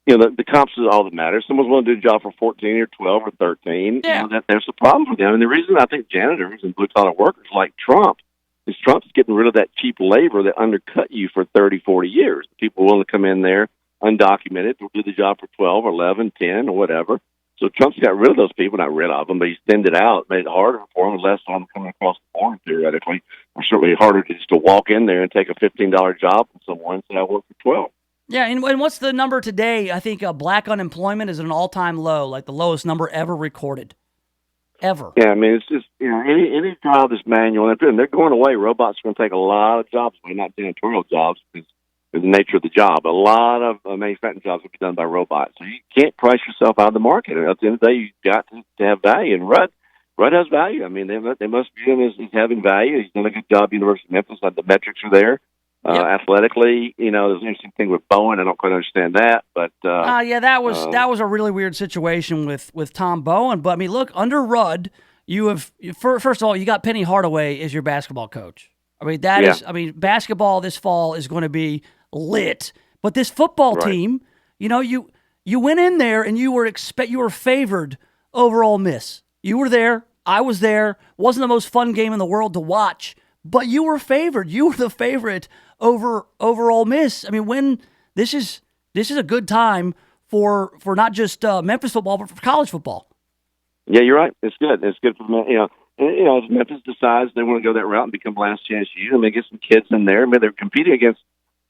the comps is all that matters. Someone's willing to do a job for 14 or 12 or 13. Yeah. There's a problem for them. And the reason I think janitors and blue-collar workers like Trump is Trump's getting rid of that cheap labor that undercut you for 30, 40 years. People willing to come in there undocumented, will do the job for 12 or 11, 10 or whatever. So Trump's got rid of those people, not rid of them, but he's thinned it out, made it harder for them, less on them coming across the border theoretically, or certainly harder just to walk in there and take a $15 job from someone and say, I work for 12. Yeah, and what's the number today? I think black unemployment is at an all-time low, like the lowest number ever recorded. Ever. Yeah, I mean, it's just, any job that's manual, and they're going away. Robots are going to take a lot of jobs away, not janitorial jobs, because of the nature of the job. A lot of manufacturing jobs will be done by robots. So you can't price yourself out of the market. At the end of the day, you've got to have value. And Rudd has value. I mean, they must view him as having value. He's done a good job at University of Memphis. The metrics are there. Athletically, there's an interesting thing with Bowen. I don't quite understand that, but that was a really weird situation with Tom Bowen. But I mean, look, under Rudd, you have first of all, you got Penny Hardaway as your basketball coach. I mean, basketball this fall is going to be lit. But this football team, you went in there and you were favored over Ole Miss. You were there. I was there. Wasn't the most fun game in the world to watch, but you were favored. You were the favorite over Ole Miss. I mean, this is a good time for not just Memphis football, but for college football. Yeah, you're right. It's good. It's good for if Memphis decides they want to go that route and become last chance U, and they get some kids in there. I mean, they're competing against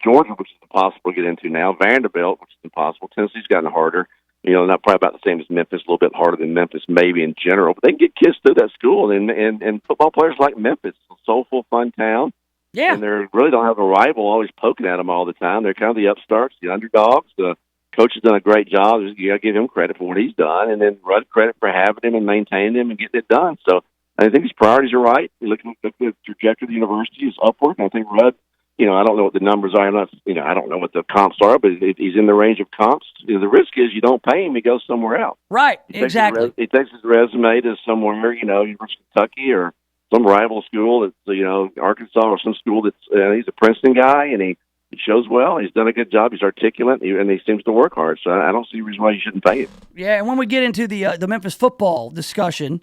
Georgia, which is impossible to get into now. Vanderbilt, which is impossible. Tennessee's gotten harder. Not probably about the same as Memphis, a little bit harder than Memphis maybe in general, but they can get kids through that school. And football players like Memphis, a soulful, fun town. Yeah. And they really don't have a rival always poking at them all the time. They're kind of the upstarts, the underdogs. The coach has done a great job. You got to give him credit for what he's done, and then Rudd credit for having him and maintaining him and getting it done. So I think his priorities are right. You look at the trajectory of the university is upward, and I think Rudd, I don't know what the numbers are. I don't know what the comps are, but he's in the range of comps. The risk is you don't pay him, he goes somewhere else. Right, exactly. He takes his resume to somewhere, University of Kentucky or some rival school that's, Arkansas or some school that's, he's a Princeton guy, and he shows well. He's done a good job. He's articulate, and he seems to work hard. So I don't see a reason why you shouldn't pay him. Yeah, and when we get into the Memphis football discussion,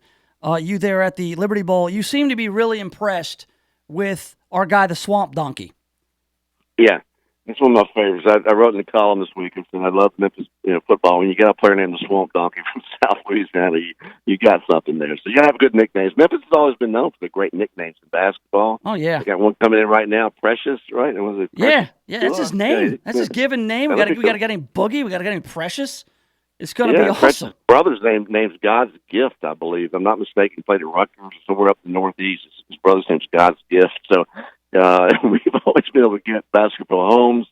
you there at the Liberty Bowl, you seem to be really impressed with our guy, the Swamp Donkey. Yeah, it's one of my favorites. I wrote in the column this week and said I love Memphis football. When you got a player named the Swamp Donkey from South Louisiana, you got something there. So you got to have good nicknames. Memphis has always been known for the great nicknames in basketball. Oh, yeah. They got one coming in right now, Precious, right? Was it Precious? Yeah, that's his name. That's his given name. We got a guy named Boogie. We got a guy named Precious. It's going to be awesome. Precious' brother's name's God's Gift, I believe. If I'm not mistaken. He played at Rutgers or somewhere up in the Northeast. His brother's name's God's Gift. So we've always been able to get Basketball Holmes,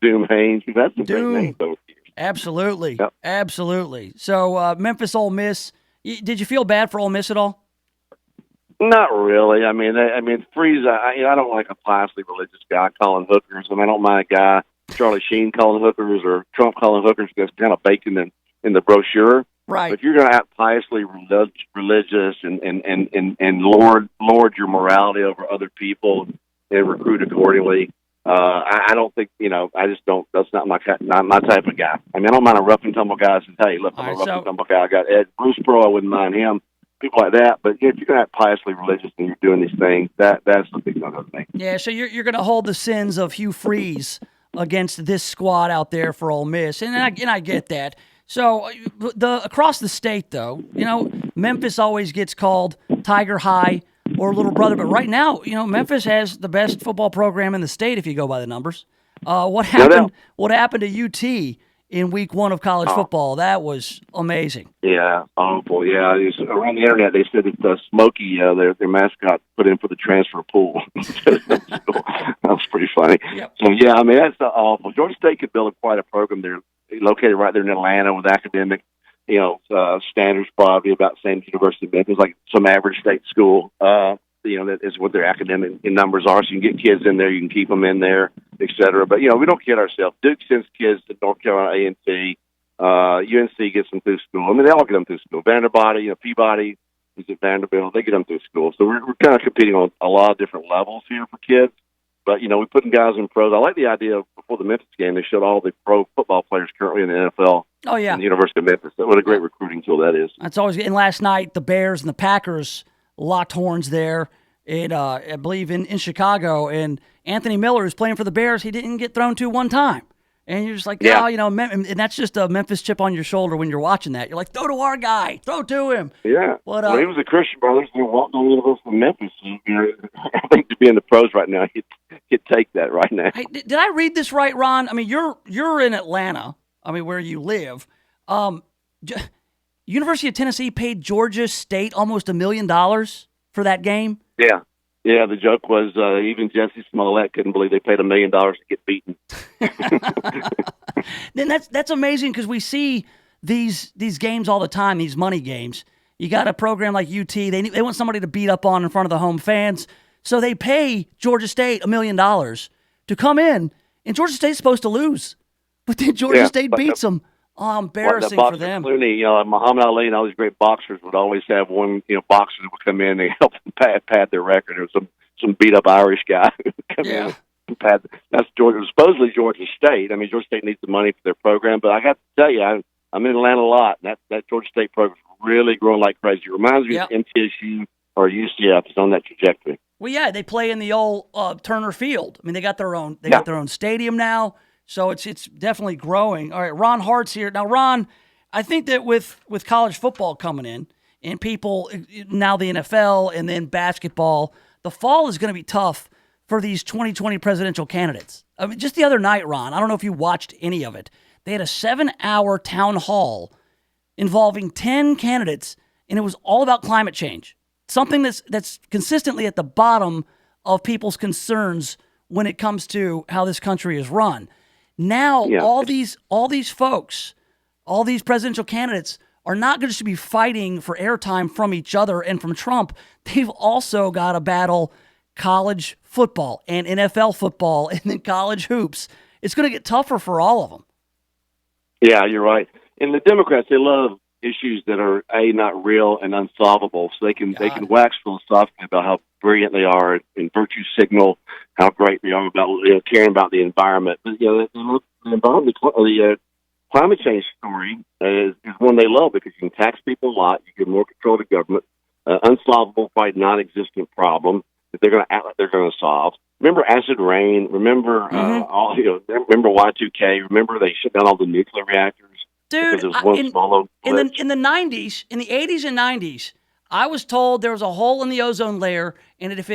Doom Haynes. We've had some great names over the years. Absolutely. Yep. Absolutely. So Memphis, Ole Miss. Did you feel bad for Ole Miss at all? Not really. I mean, Freeze. I don't like a classically religious guy calling hookers. I don't mind a guy Charlie Sheen calling hookers or Trump calling hookers. That's kind of baked in the brochure. Right. But if you're going to act piously religious and lord your morality over other people and recruit accordingly, I don't think, I just don't, that's not my type of guy. I mean, I don't mind a rough and tumble guy and hey, look, I'm a rough and tumble guy. I got Bruce Pearl, I wouldn't mind him, people like that. But if you're going to act piously religious and you're doing these things, that's the big no-no to me. Yeah, so you're going to hold the sins of Hugh Freeze against this squad out there for Ole Miss, and I get that. So across the state, though, Memphis always gets called Tiger High or Little Brother, but right now, Memphis has the best football program in the state if you go by the numbers. What happened? What happened to UT in week 1 of college football? That was amazing. Yeah, awful. Yeah, around the internet they said that Smokey, their mascot, put in for the transfer pool. That was pretty funny. Yep. So yeah, I mean that's awful. Georgia State could build quite a program. They're located right there in Atlanta with academic, standards probably about the same as University of Memphis, like some average state school. That is what their academic numbers are. So you can get kids in there, you can keep them in there, et cetera. But, we don't kid ourselves. Duke sends kids to North Carolina A&T. UNC gets them through school. I mean, they all get them through school. Vanderbilt, Peabody is at Vanderbilt. They get them through school. So we're kind of competing on a lot of different levels here for kids. But, we're putting guys in pros. I like the idea of before the Memphis game, they showed all the pro football players currently in the NFL. Oh, yeah. And the University of Memphis. What a great recruiting tool that is. That's always good. And last night, the Bears and the Packers locked horns there, I believe, in Chicago. And Anthony Miller, who's playing for the Bears, he didn't get thrown to one time. And you're just like, and that's just a Memphis chip on your shoulder when you're watching that. You're like, throw to our guy. Throw to him. Yeah. But, he was a Christian brother. He walked on the University of Memphis. I think to be in the pros right now, he'd take that right now. Hey, did I read this right, Ron? I mean, you're in Atlanta, where you live. University of Tennessee paid Georgia State almost $1 million for that game? Yeah. Yeah, the joke was even Jesse Smollett couldn't believe they paid $1 million to get beaten. Then that's amazing because we see these games all the time, these money games. You got a program like UT, they want somebody to beat up on in front of the home fans, so they pay Georgia State $1 million to come in, and Georgia State's supposed to lose, but then Georgia State beats them. Oh, embarrassing for them. Clooney, Muhammad Ali and all these great boxers would always have one, boxer that would come in and help them pad their record. There was some beat up Irish guy who would come in and pad. That's supposedly Georgia State. I mean, Georgia State needs the money for their program, but I got to tell you, I'm in Atlanta a lot, and that Georgia State program is really growing like crazy. It reminds me of MTSU or UCF. It's on that trajectory. Well, yeah, they play in the old Turner Field. I mean, they got their own. They got their own stadium now. So it's definitely growing. All right, Ron Hart's here. Now, Ron, I think that with college football coming in and people, now the NFL and then basketball, the fall is going to be tough for these 2020 presidential candidates. I mean, just the other night, Ron, I don't know if you watched any of it. They had a 7-hour town hall involving 10 candidates, and it was all about climate change, something that's consistently at the bottom of people's concerns when it comes to how this country is run. Now, all these folks, all these presidential candidates are not going to be fighting for airtime from each other and from Trump. They've also got to battle college football and NFL football and then college hoops. It's going to get tougher for all of them. Yeah, you're right. And the Democrats, they love issues that are not real and unsolvable, so they can wax philosophically about how brilliant they are and virtue signal how great they are about caring about the environment. But the climate change story is one they love because you can tax people a lot, you get more control of the government, unsolvable, quite non-existent problem that they're going to act like they're going to solve. Remember acid rain? Remember remember Y2K? Remember they shut down all the nuclear reactors? Dude, in the 90s, in the 80s and 90s, I was told there was a hole in the ozone layer, and that if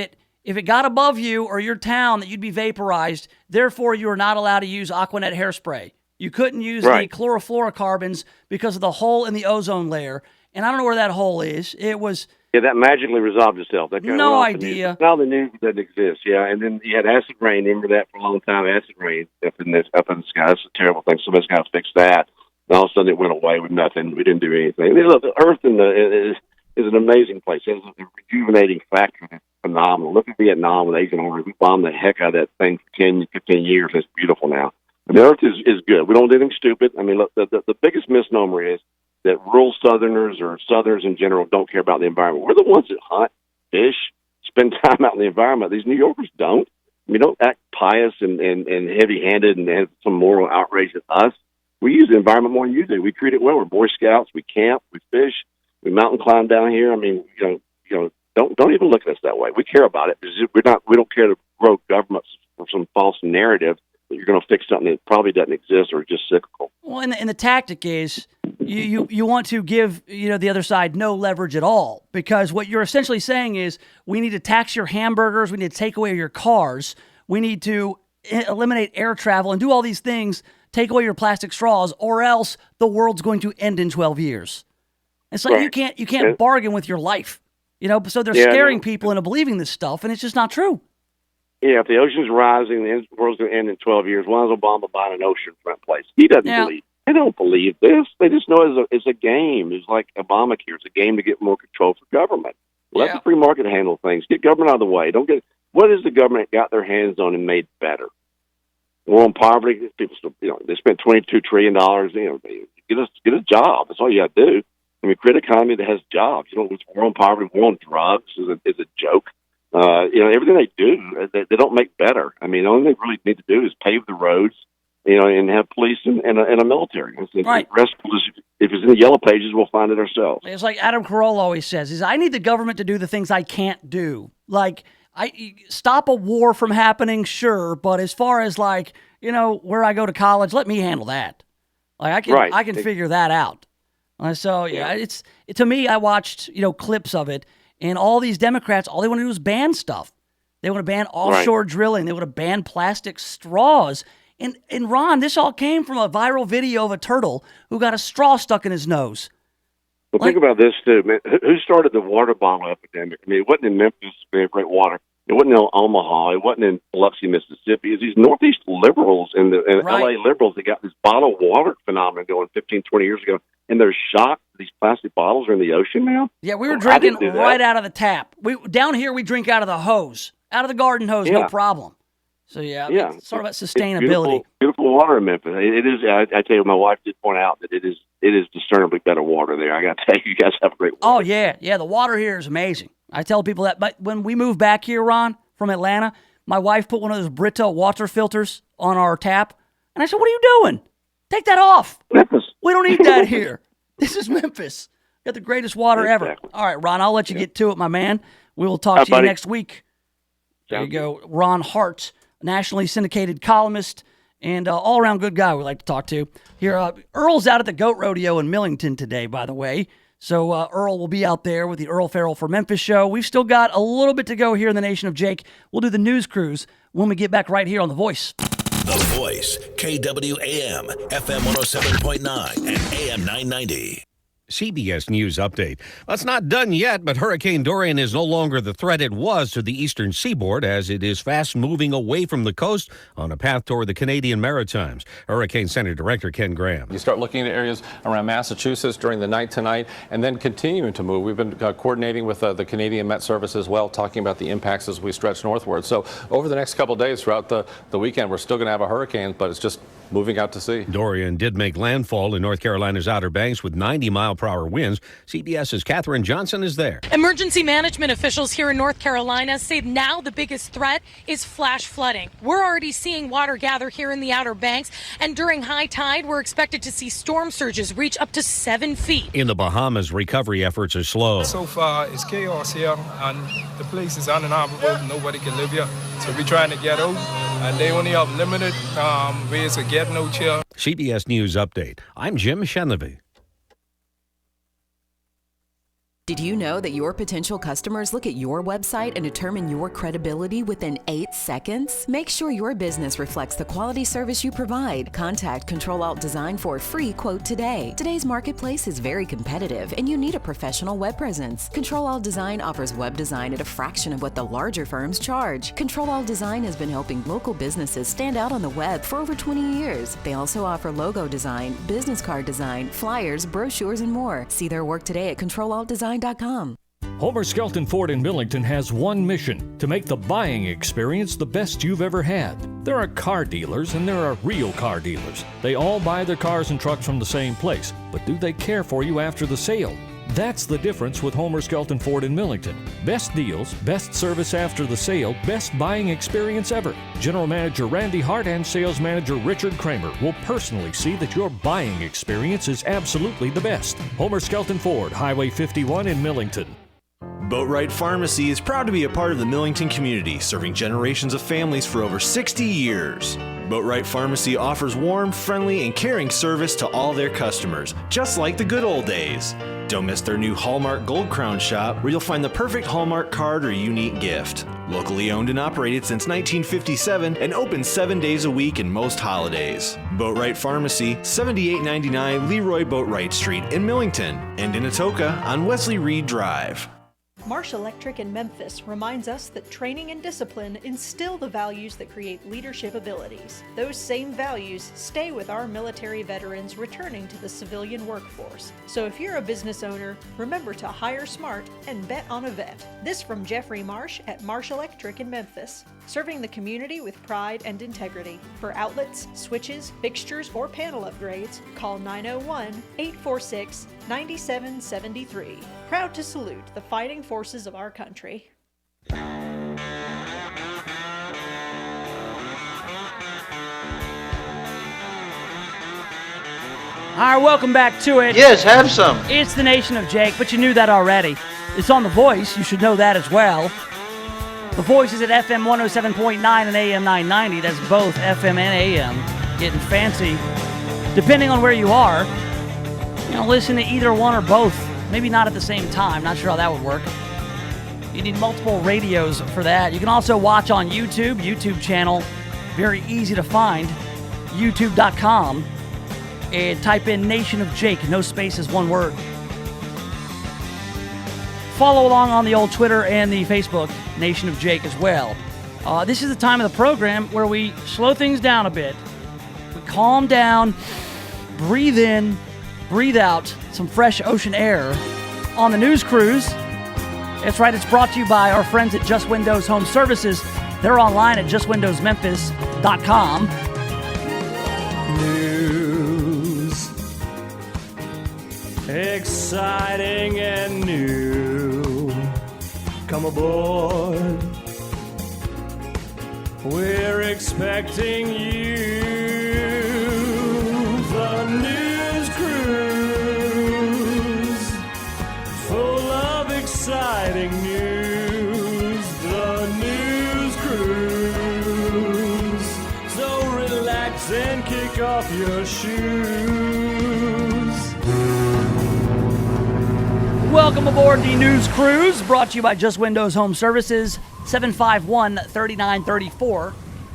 it got above you or your town, that you'd be vaporized. Therefore, you were not allowed to use Aquanet hairspray. You couldn't use the chlorofluorocarbons because of the hole in the ozone layer. And I don't know where that hole is. It was... Yeah, that magically resolved itself. That no idea. Now the news doesn't exist. Yeah, and then you had acid rain. Remember that for a long time? Acid rain up in the sky. That's a terrible thing. Somebody's got to fix that. And all of a sudden it went away with nothing. We didn't do anything. I mean, look, the Earth is an amazing place. It has a rejuvenating factor that's phenomenal. Look at Vietnam with Agent Orange. We bombed the heck out of that thing for 10, 15 years. It's beautiful now. The earth is good. We don't do anything stupid. I mean, look, the biggest misnomer is that rural Southerners or Southerners in general don't care about the environment. We're the ones that hunt, fish, spend time out in the environment. These New Yorkers don't. We don't act pious and heavy-handed and have some moral outrage at us. We use the environment more than you do. We treat it well. We're Boy Scouts. We camp. We fish. We mountain climb down here. I mean, don't even look at us that way. We care about it. We don't care to grow governments for some false narrative that you're going to fix something that probably doesn't exist or just cyclical. Well, and the tactic is you want to give the other side no leverage at all, because what you're essentially saying is we need to tax your hamburgers, we need to take away your cars, we need to eliminate air travel and do all these things, take away your plastic straws, or else the world's going to end in 12 years. It's like you can't bargain with your life, So they're scaring people into believing this stuff, and it's just not true. Yeah, if the ocean's rising, the world's going to end in 12 years. Why is Obama buying an oceanfront place? He doesn't believe. They don't believe this. They just know it's a game. It's like Obamacare. It's a game to get more control for government. Let the free market handle things. Get government out of the way. What has the government got their hands on and made better? War on poverty. People, they spent $22 trillion. Get a job. That's all you got to do. I mean, create an economy that has jobs. It's war on poverty, war on drugs is a joke. Everything they do, they don't make better. I mean, the only thing they really need to do is pave the roads, and have police and a military. Right. The rest, if it's in the yellow pages, we'll find it ourselves. It's like Adam Carolla always says, I need the government to do the things I can't do. Like, I stop a war from happening, sure, but as far as where I go to college, let me handle that. Like, I can figure that out. So, it's to me, I watched, clips of it. And all these Democrats, all they want to do is ban stuff. They want to ban offshore drilling. They want to ban plastic straws. And Ron, this all came from a viral video of a turtle who got a straw stuck in his nose. Well, think about this, too, man. Who started the water bottle epidemic? I mean, it wasn't in Memphis, we have great water. It wasn't in Omaha. It wasn't in Biloxi, Mississippi. It's these Northeast liberals and L.A. liberals that got this bottled water phenomenon going 15, 20 years ago. And they're shocked these plastic bottles are in the ocean now? Yeah, we were drinking right out of the tap. Down here, we drink out of the hose, out of the garden hose, no problem. So, it's sort of about sustainability. Beautiful water in Memphis. It is. I tell you, my wife did point out that it is discernibly better water there. I got to tell you, you guys have a great water. Oh, yeah. Yeah, the water here is amazing. I tell people that. But when we moved back here, Ron, from Atlanta, my wife put one of those Brita water filters on our tap. And I said, what are you doing? Take that off. Memphis. We don't need that here. This is Memphis. Got the greatest water ever. All right, Ron, I'll let you get to it, my man. We will talk to you next week. There you go. Ron Hart, nationally syndicated columnist and all-around good guy we like to talk to. Here, Earl's out at the Goat Rodeo in Millington today, by the way. So Earl will be out there with the Earl Farrell for Memphis show. We've still got a little bit to go here in the Nation of Jake. We'll do the news cruise when we get back right here on The Voice. The Voice, KWAM, FM 107.9 and AM 990. CBS News update. Well, it's not done yet, but Hurricane Dorian is no longer the threat it was to the eastern seaboard, as it is fast moving away from the coast on a path toward the Canadian Maritimes. Hurricane Center Director Ken Graham. You start looking at areas around Massachusetts during the night tonight and then continuing to move. We've been coordinating with the Canadian Met Service as well, talking about the impacts as we stretch northward. So over the next couple of days throughout the weekend, we're still going to have a hurricane, but it's just moving out to sea. Dorian did make landfall in North Carolina's Outer Banks with 90-mile-per-hour winds. CBS's Katherine Johnson is there. Emergency management officials here in North Carolina say now the biggest threat is flash flooding. We're already seeing water gather here in the Outer Banks, and during high tide, we're expected to see storm surges reach up to 7 feet. In the Bahamas, recovery efforts are slow. So far, it's chaos here, and the place is uninhabitable. Nobody can live here. So we're trying to get out, and they only have limited ways of getting out here. CBS News Update. I'm Jim Shenlevy. Did you know that your potential customers look at your website and determine your credibility within 8 seconds? Make sure your business reflects the quality service you provide. Contact Control Alt Design for a free quote today. Today's marketplace is very competitive and you need a professional web presence. Control Alt Design offers web design at a fraction of what the larger firms charge. Control Alt Design has been helping local businesses stand out on the web for over 20 years. They also offer logo design, business card design, flyers, brochures, and more. See their work today at ControlAltDesign.com. Homer Skelton Ford in Millington has one mission: to make the buying experience the best you've ever had. There are car dealers and there are real car dealers. They all buy their cars and trucks from the same place, but do they care for you after the sale? That's the difference with Homer Skelton Ford in Millington. Best deals, best service after the sale, best buying experience ever. General Manager Randy Hart and Sales Manager Richard Kramer will personally see that your buying experience is absolutely the best. Homer Skelton Ford, Highway 51 in Millington. Boatwright Pharmacy is proud to be a part of the Millington community, serving generations of families for over 60 years. Boatwright Pharmacy offers warm, friendly, and caring service to all their customers, just like the good old days. Don't miss their new Hallmark Gold Crown shop, where you'll find the perfect Hallmark card or unique gift. Locally owned and operated since 1957 and open 7 days a week and most holidays. Boatwright Pharmacy, 7899 Leroy Boatwright Street in Millington, and in Atoka on Wesley Reed Drive. Marsh Electric in Memphis reminds us that training and discipline instill the values that create leadership abilities. Those same values stay with our military veterans returning to the civilian workforce. So if you're a business owner, remember to hire smart and bet on a vet. This from Jeffrey Marsh at Marsh Electric in Memphis, serving the community with pride and integrity. For outlets, switches, fixtures, or panel upgrades, call 901-846-9773. Proud to salute the fighting forces of our country. All right, welcome back to it. Yes, have some. It's the Nation of Jake, but you knew that already. It's on The Voice. You should know that as well. The Voice is at FM 107.9 and AM 990. That's both FM and AM. Getting fancy. Depending on where you are, listen to either one or both. Maybe not at the same time. Not sure how that would work. You need multiple radios for that. You can also watch on YouTube channel. Very easy to find. YouTube.com. And type in Nation of Jake. No spaces, one word. Follow along on the old Twitter and the Facebook, Nation of Jake as well. This is the time of the program where we slow things down a bit. We calm down, breathe in, breathe out some fresh ocean air on the news cruise. That's right, it's brought to you by our friends at Just Windows Home Services. They're online at justwindowsmemphis.com. News. Exciting and new. Come aboard. We're expecting you. The news cruise. Full of exciting news. The news cruise. So relax and kick off your shoes. Welcome aboard the News Cruise, brought to you by Just Windows Home Services, 751-3934.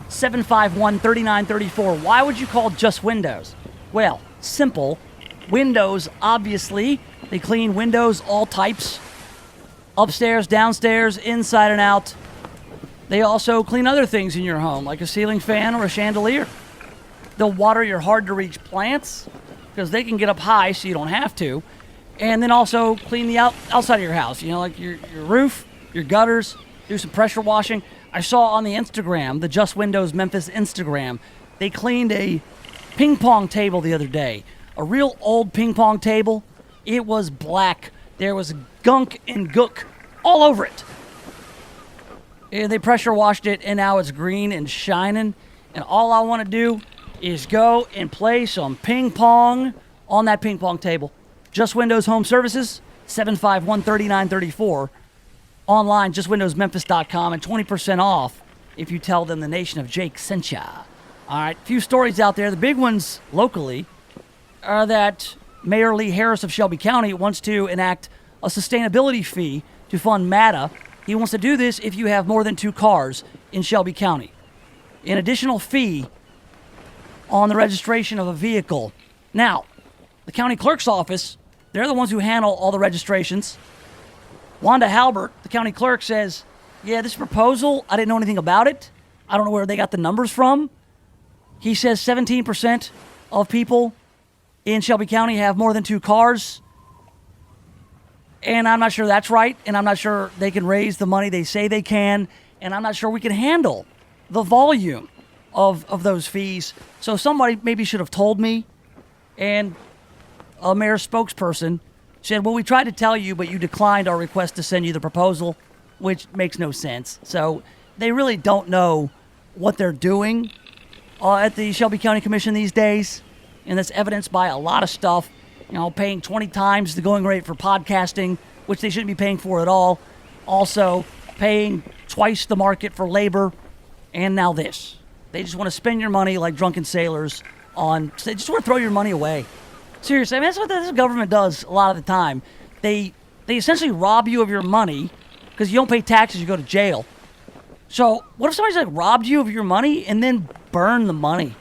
751-3934. Why would you call Just Windows? Well, simple. Windows, obviously. They clean windows, all types. Upstairs, downstairs, inside and out. They also clean other things in your home, like a ceiling fan or a chandelier. They'll water your hard-to-reach plants, because they can get up high so you don't have to. And then also clean the outside of your house, like your roof, your gutters, do some pressure washing. I saw on the Instagram, the Just Windows Memphis Instagram, they cleaned a ping pong table the other day. A real old ping pong table. It was black. There was gunk and gook all over it. And they pressure washed it, and now it's green and shining. And all I want to do is go and play some ping pong on that ping pong table. Just Windows Home Services, 751-3934. Online, justwindowsmemphis.com, and 20% off if you tell them the Nation of Jake sent ya. All right, a few stories out there. The big ones locally are that Mayor Lee Harris of Shelby County wants to enact a sustainability fee to fund MATA. He wants to do this if you have more than 2 cars in Shelby County. An additional fee on the registration of a vehicle. Now, the county clerk's office, they're the ones who handle all the registrations. Wanda Halbert, the county clerk, says, yeah, this proposal, I didn't know anything about it. I don't know where they got the numbers from. He says 17% of people in Shelby County have more than 2 cars. And I'm not sure that's right, and I'm not sure they can raise the money they say they can, and I'm not sure we can handle the volume of those fees. So somebody maybe should have told me, and a mayor's spokesperson said, well, we tried to tell you, but you declined our request to send you the proposal, which makes no sense. So they really don't know what they're doing at the Shelby County Commission these days, and that's evidenced by a lot of stuff. Paying 20 times the going rate for podcasting, which they shouldn't be paying for at all. Also, paying twice the market for labor, and now this. They just want to spend your money like drunken sailors they just want to throw your money away. Seriously, I mean, that's what the government does a lot of the time. They essentially rob you of your money because you don't pay taxes, you go to jail. So what if somebody's robbed you of your money and then burned the money?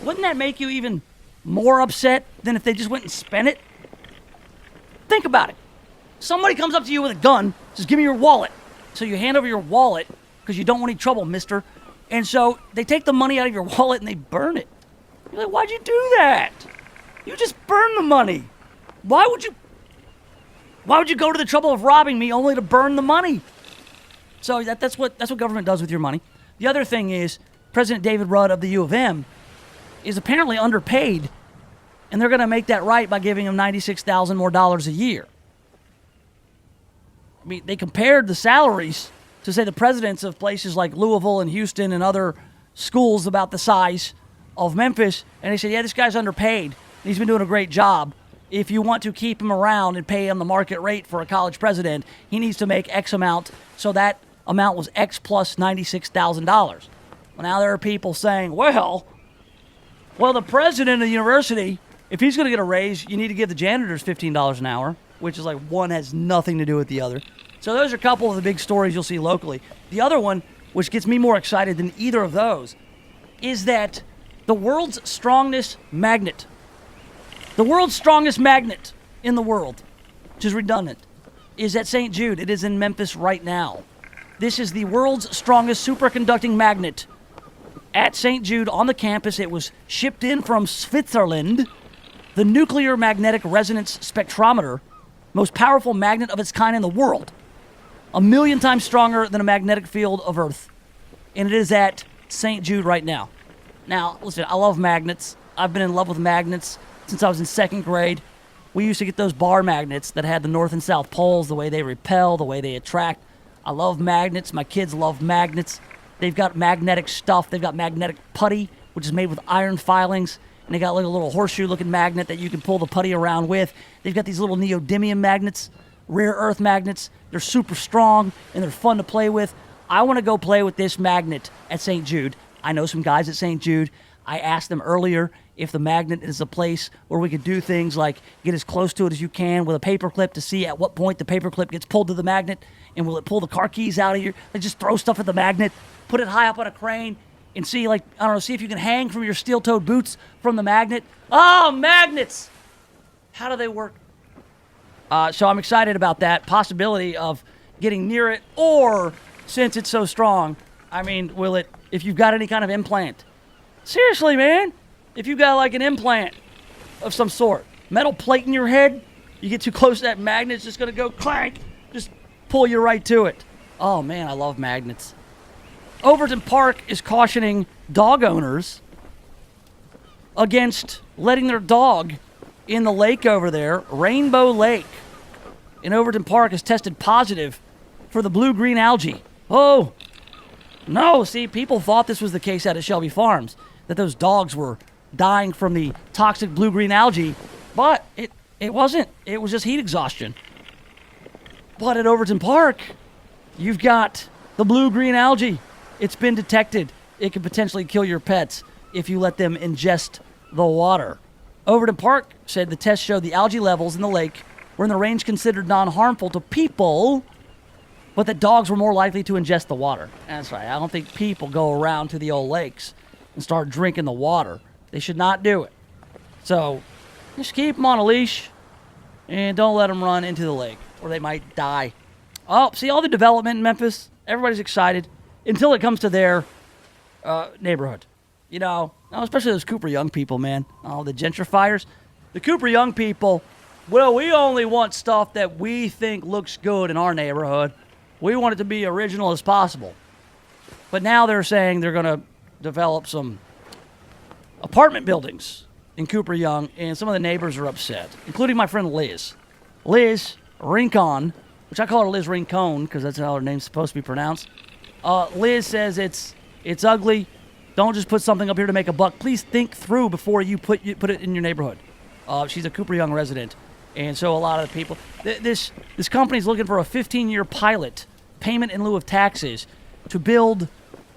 Wouldn't that make you even more upset than if they just went and spent it? Think about it. Somebody comes up to you with a gun, says, give me your wallet. So you hand over your wallet because you don't want any trouble, mister. And so they take the money out of your wallet and they burn it. You're like, why'd you do that? You just burned the money. Why would you go to the trouble of robbing me only to burn the money? So that's what government does with your money. The other thing is President David Rudd of the U of M is apparently underpaid, and they're going to make that right by giving him $96,000 more a year. I mean, they compared the salaries to, say, the presidents of places like Louisville and Houston and other schools about the size of Memphis, and they said, yeah, this guy's underpaid. He's been doing a great job. If you want to keep him around and pay him the market rate for a college president, he needs to make X amount, so that amount was X plus $96,000. Well, now there are people saying, well, the president of the university, if he's going to get a raise, you need to give the janitors $15 an hour, which is like one has nothing to do with the other. So those are a couple of the big stories you'll see locally. The other one, which gets me more excited than either of those, is that the world's strongest magnet in the world, which is redundant, is at St. Jude. It is in Memphis right now. This is the world's strongest superconducting magnet at St. Jude on the campus. It was shipped in from Switzerland. The nuclear magnetic resonance spectrometer, most powerful magnet of its kind in the world. 1 million times stronger than a magnetic field of Earth. And it is at St. Jude right now. Now, listen, I love magnets. I've been in love with magnets since I was in second grade. We used to get those bar magnets that had the north and south poles, the way they repel, the way they attract. I love magnets. My kids love magnets. They've got magnetic stuff. They've got magnetic putty, which is made with iron filings. And they got like a little horseshoe-looking magnet that you can pull the putty around with. They've got these little neodymium magnets, rare earth magnets. They're super strong, and they're fun to play with. I want to go play with this magnet at St. Jude. I know some guys at St. Jude. I asked them earlier if the magnet is a place where we could do things like get as close to it as you can with a paperclip to see at what point the paperclip gets pulled to the magnet, and will it pull the car keys out of your... Like, just throw stuff at the magnet, put it high up on a crane, and see, like, I don't know, see if you can hang from your steel-toed boots from the magnet. Oh, magnets! How do they work? So I'm excited about that possibility of getting near it, or, since it's so strong, I mean, will it, if you've got any kind of implant. Seriously, man, if you've got like an implant of some sort, metal plate in your head, you get too close to that magnet, it's just going to go clank, just pull you right to it. Oh, man, I love magnets. Overton Park is cautioning dog owners against letting their dog in the lake over there. Rainbow Lake in Overton Park has tested positive for the blue-green algae. Oh, no, see, people thought this was the case out at Shelby Farms, that those dogs were dying from the toxic blue-green algae, but it wasn't. It was just heat exhaustion. But at Overton Park, you've got the blue-green algae. It's been detected. It could potentially kill your pets if you let them ingest the water. Overton Park said the test showed the algae levels in the lake were in the range considered non-harmful to people, but that dogs were more likely to ingest the water. That's right. I don't think people go around to the old lakes and start drinking the water. They should not do it. So just keep them on a leash and don't let them run into the lake or they might die. Oh, see all the development in Memphis? Everybody's excited until it comes to their neighborhood. You know, especially those Cooper Young people, man. Oh, the gentrifiers. The Cooper Young people well, we only want stuff that we think looks good in our neighborhood. We want it to be original as possible. But now they're saying they're going to develop some apartment buildings in Cooper Young, and some of the neighbors are upset, including my friend Liz. Liz Rincon, which I call her Liz Rincon because that's how her name's supposed to be pronounced. Liz says it's ugly. Don't just put something up here to make a buck. Please think through before you put it in your neighborhood. She's a Cooper Young resident, and so a lot of the people. This company's looking for a 15-year pilot, payment in lieu of taxes, to build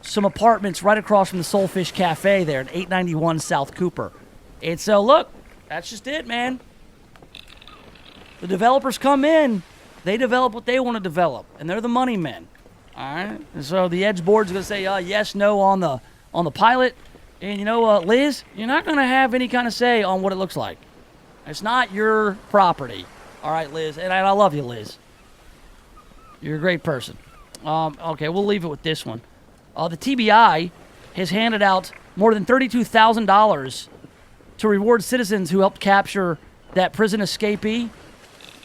some apartments right across from the Soulfish Cafe there at 891 South Cooper. And so, look, that's just it, man. The developers come in, they develop what they want to develop, and they're the money men. All right? And so the Edge board's going to say yes, no on the pilot. And you know what, Liz? You're not going to have any kind of say on what it looks like. It's not your property. All right, Liz. And I love you, Liz. You're a great person. Okay, we'll leave it with this one. The TBI has handed out more than $32,000 to reward citizens who helped capture that prison escapee,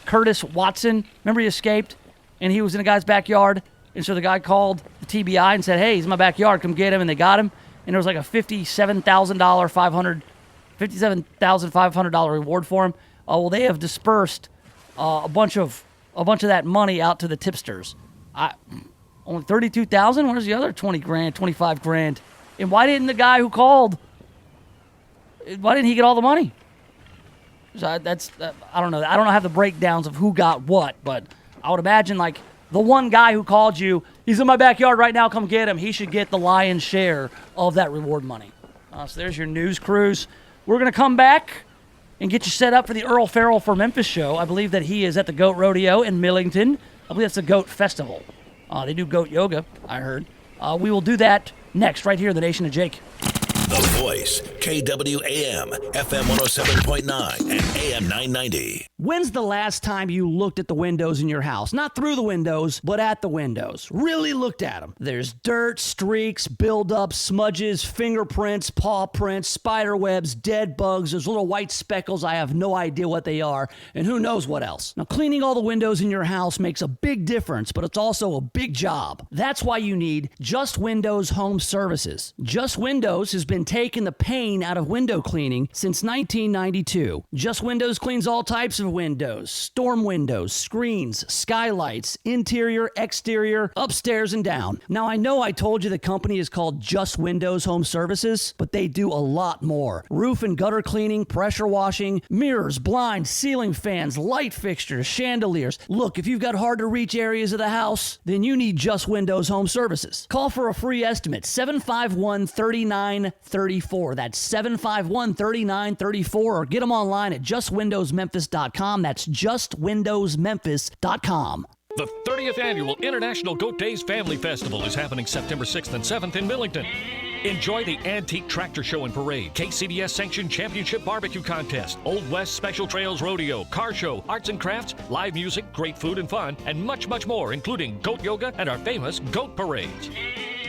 Curtis Watson. Remember he escaped, and he was in a guy's backyard, and so the guy called the TBI and said, hey, he's in my backyard, come get him, and they got him, and there was like a $57,500 reward for him. Well, they have dispersed a bunch of that money out to the tipsters. Only $32,000? Where's the other 20 grand, 25 grand? And why didn't the guy who called, why didn't he get all the money? So I don't know. I don't have the breakdowns of who got what, but I would imagine like the one guy who called you, he's in my backyard right now, come get him. He should get the lion's share of that reward money. So there's your news cruise. We're going to come back and get you set up for the Earl Farrell for Memphis show. I believe that he is at the Goat Rodeo in Millington. I believe that's the Goat Festival. They do goat yoga, I heard. We will do that next, right here in the Nation of Jake. The Voice, KWAM, FM 107.9 and AM 990. When's the last time you looked at the windows in your house? Not through the windows, but at the windows. Really looked at them. There's dirt, streaks, buildup, smudges, fingerprints, paw prints, spider webs, dead bugs. There's little white speckles. I have no idea what they are, and who knows what else. Now, cleaning all the windows in your house makes a big difference, but it's also a big job. That's why you need Just Windows Home Services. Just Windows has been taking the pain out of window cleaning since 1992. Just Windows cleans all types of windows, storm windows, screens, skylights, interior, exterior, upstairs and down. Now, I know I told you the company is called Just Windows Home Services, but they do a lot more. Roof and gutter cleaning, pressure washing, mirrors, blinds, ceiling fans, light fixtures, chandeliers. Look, if you've got hard to reach areas of the house, then you need Just Windows Home Services. Call for a free estimate, 751-3934. That's 751-3934, or get them online at justwindowsmemphis.com. That's justwindowsmemphis.com. The 30th Annual International Goat Days Family Festival is happening September 6th and 7th in Millington. Enjoy the Antique Tractor Show and Parade, KCBS Sanctioned Championship Barbecue Contest, Old West Special Trails Rodeo, Car Show, Arts and Crafts, live music, great food and fun, and much, much more, including goat yoga and our famous goat parades.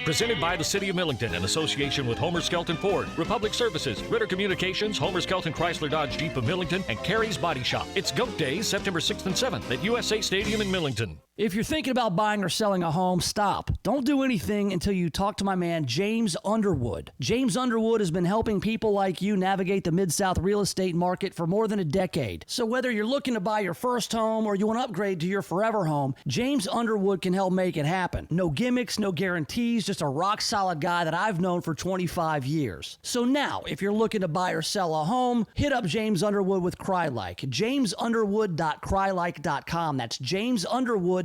Presented by the City of Millington in association with Homer Skelton Ford, Republic Services, Ritter Communications, Homer Skelton Chrysler Dodge Jeep of Millington, and Carrie's Body Shop. It's Goat Days, September 6th and 7th at USA Stadium in Millington. If you're thinking about buying or selling a home, stop. Don't do anything until you talk to my man, James Underwood. James Underwood has been helping people like you navigate the Mid-South real estate market for more than a decade. So whether you're looking to buy your first home or you want to upgrade to your forever home, James Underwood can help make it happen. No gimmicks, no guarantees, just a rock-solid guy that I've known for 25 years. So now, if you're looking to buy or sell a home, hit up James Underwood with CryLike. JamesUnderwood.crylike.com. That's JamesUnderwood.crylike.com.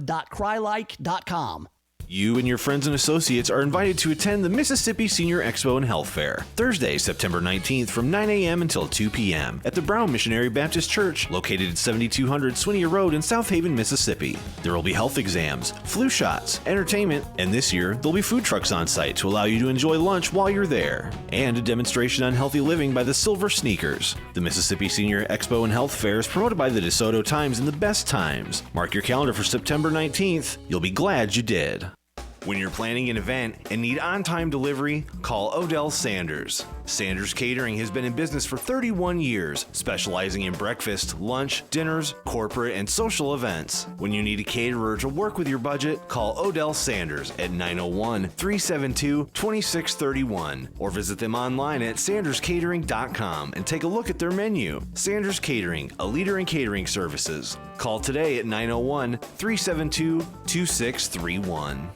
You and your friends and associates are invited to attend the Mississippi Senior Expo and Health Fair, Thursday, September 19th from 9 a.m. until 2 p.m. at the Brown Missionary Baptist Church, located at 7200 Swinia Road in South Haven, Mississippi. There will be health exams, flu shots, entertainment, and this year, there'll be food trucks on site to allow you to enjoy lunch while you're there, and a demonstration on healthy living by the Silver Sneakers. The Mississippi Senior Expo and Health Fair is promoted by the DeSoto Times and the Best Times. Mark your calendar for September 19th. You'll be glad you did. When you're planning an event and need on-time delivery, call Odell Sanders. Sanders Catering has been in business for 31 years, specializing in breakfast, lunch, dinners, corporate, and social events. When you need a caterer to work with your budget, call Odell Sanders at 901-372-2631 or visit them online at sanderscatering.com and take a look at their menu. Sanders Catering, a leader in catering services. Call today at 901-372-2631.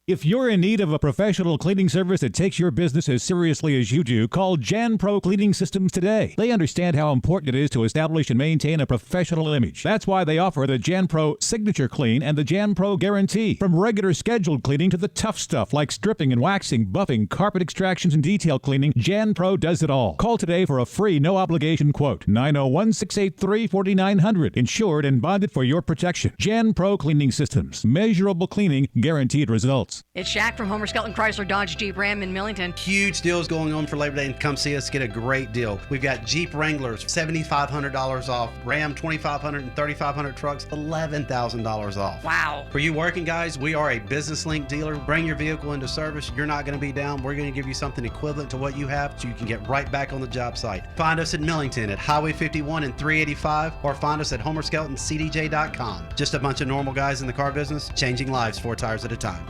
If you're in need of a professional cleaning service that takes your business as seriously as you do, call Jan Pro Cleaning Systems today. They understand how important it is to establish and maintain a professional image. That's why they offer the Jan Pro Signature Clean and the Jan Pro Guarantee. From regular scheduled cleaning to the tough stuff like stripping and waxing, buffing, carpet extractions, and detail cleaning, Jan Pro does it all. Call today for a free no-obligation quote. 901-683-4900. Insured and bonded for your protection. Jan Pro Cleaning Systems. Measurable cleaning, guaranteed results. It's Shaq from Homer Skelton Chrysler Dodge Jeep Ram in Millington. Huge deals going on for Labor Day, and come see us, get a great deal. We've got Jeep Wranglers, $7,500 off. Ram, $2,500 and $3,500 trucks, $11,000 off. Wow. For you working guys, we are a business link dealer. Bring your vehicle into service. You're not going to be down. We're going to give you something equivalent to what you have so you can get right back on the job site. Find us at Millington at Highway 51 and 385, or find us at HomerSkeltonCDJ.com. Just a bunch of normal guys in the car business, changing lives 4 tires at a time.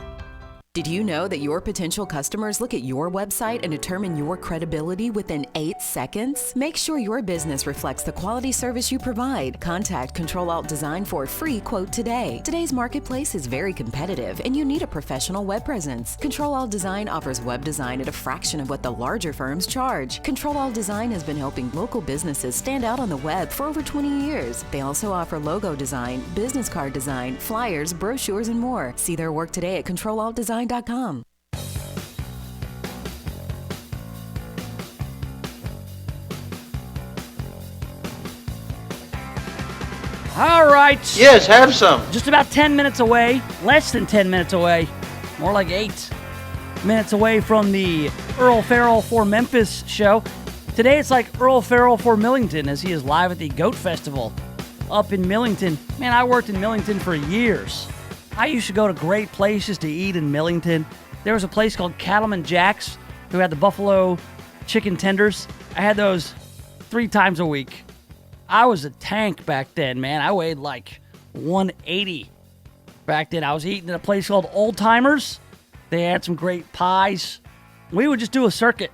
Did you know that your potential customers look at your website and determine your credibility within 8 seconds? Make sure your business reflects the quality service you provide. Contact Control Alt Design for a free quote today. Today's marketplace is very competitive and you need a professional web presence. Control Alt Design offers web design at a fraction of what the larger firms charge. Control Alt Design has been helping local businesses stand out on the web for over 20 years. They also offer logo design, business card design, flyers, brochures, and more. See their work today at ControlAltDesign.com. All right. Yes, have some. Just about 10 minutes away, less than 10 minutes away, more like 8 minutes away from the Earl Farrell for Memphis show. Today it's like Earl Farrell for Millington as he is live at the Goat Festival up in Millington. Man, I worked in Millington for years. I used to go to great places to eat in Millington. There was a place called Cattleman Jack's who had the buffalo chicken tenders. I had those 3 times a week. I was a tank back then, man. I weighed like 180 back then. I was eating at a place called Old Timers. They had some great pies. We would just do a circuit.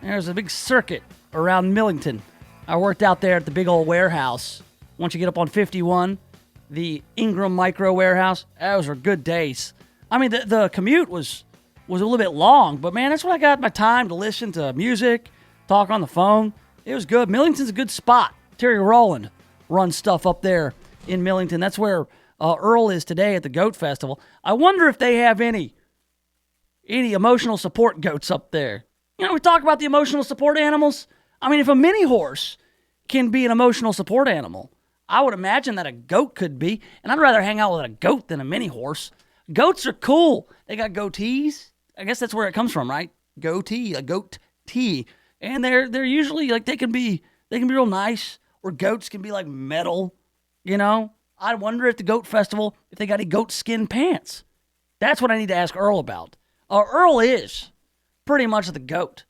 There was a big circuit around Millington. I worked out there at the big old warehouse. Once you get up on 51, the Ingram Micro Warehouse, those were good days. I mean, the commute was a little bit long, but man, that's when I got my time to listen to music, talk on the phone. It was good. Millington's a good spot. Terry Rowland runs stuff up there in Millington. That's where Earl is today at the Goat Festival. I wonder if they have any emotional support goats up there. You know, we talk about the emotional support animals. I mean, if a mini horse can be an emotional support animal, I would imagine that a goat could be, and I'd rather hang out with a goat than a mini horse. Goats are cool. They got goatees. I guess that's where it comes from, right? Goatee, a goat tee. And they're usually like they can be real nice, or goats can be like metal, you know? I wonder at the Goat Festival if they got any goat skin pants. That's what I need to ask Earl about. Earl is pretty much the goat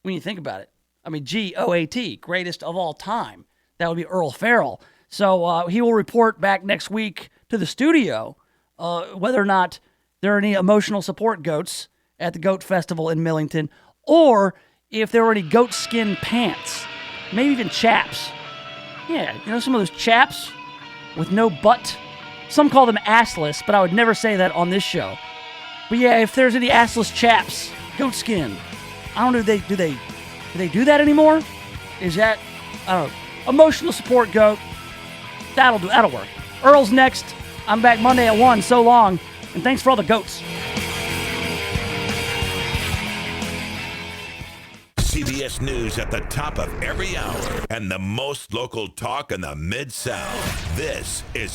when you think about it. I mean, GOAT, greatest of all time. That would be Earl Farrell. So he will report back next week to the studio whether or not there are any emotional support goats at the Goat Festival in Millington, or if there were any goat skin pants, maybe even chaps. Yeah, you know some of those chaps with no butt? Some call them assless, but I would never say that on this show. But yeah, if there's any assless chaps, goat skin. I don't know, do they do that anymore? Is that, I don't know, emotional support goat? That'll work. Earl's next. I'm back Monday at 1. So long. And thanks for all the goats. CBS News at the top of every hour and the most local talk in the Mid-South. This is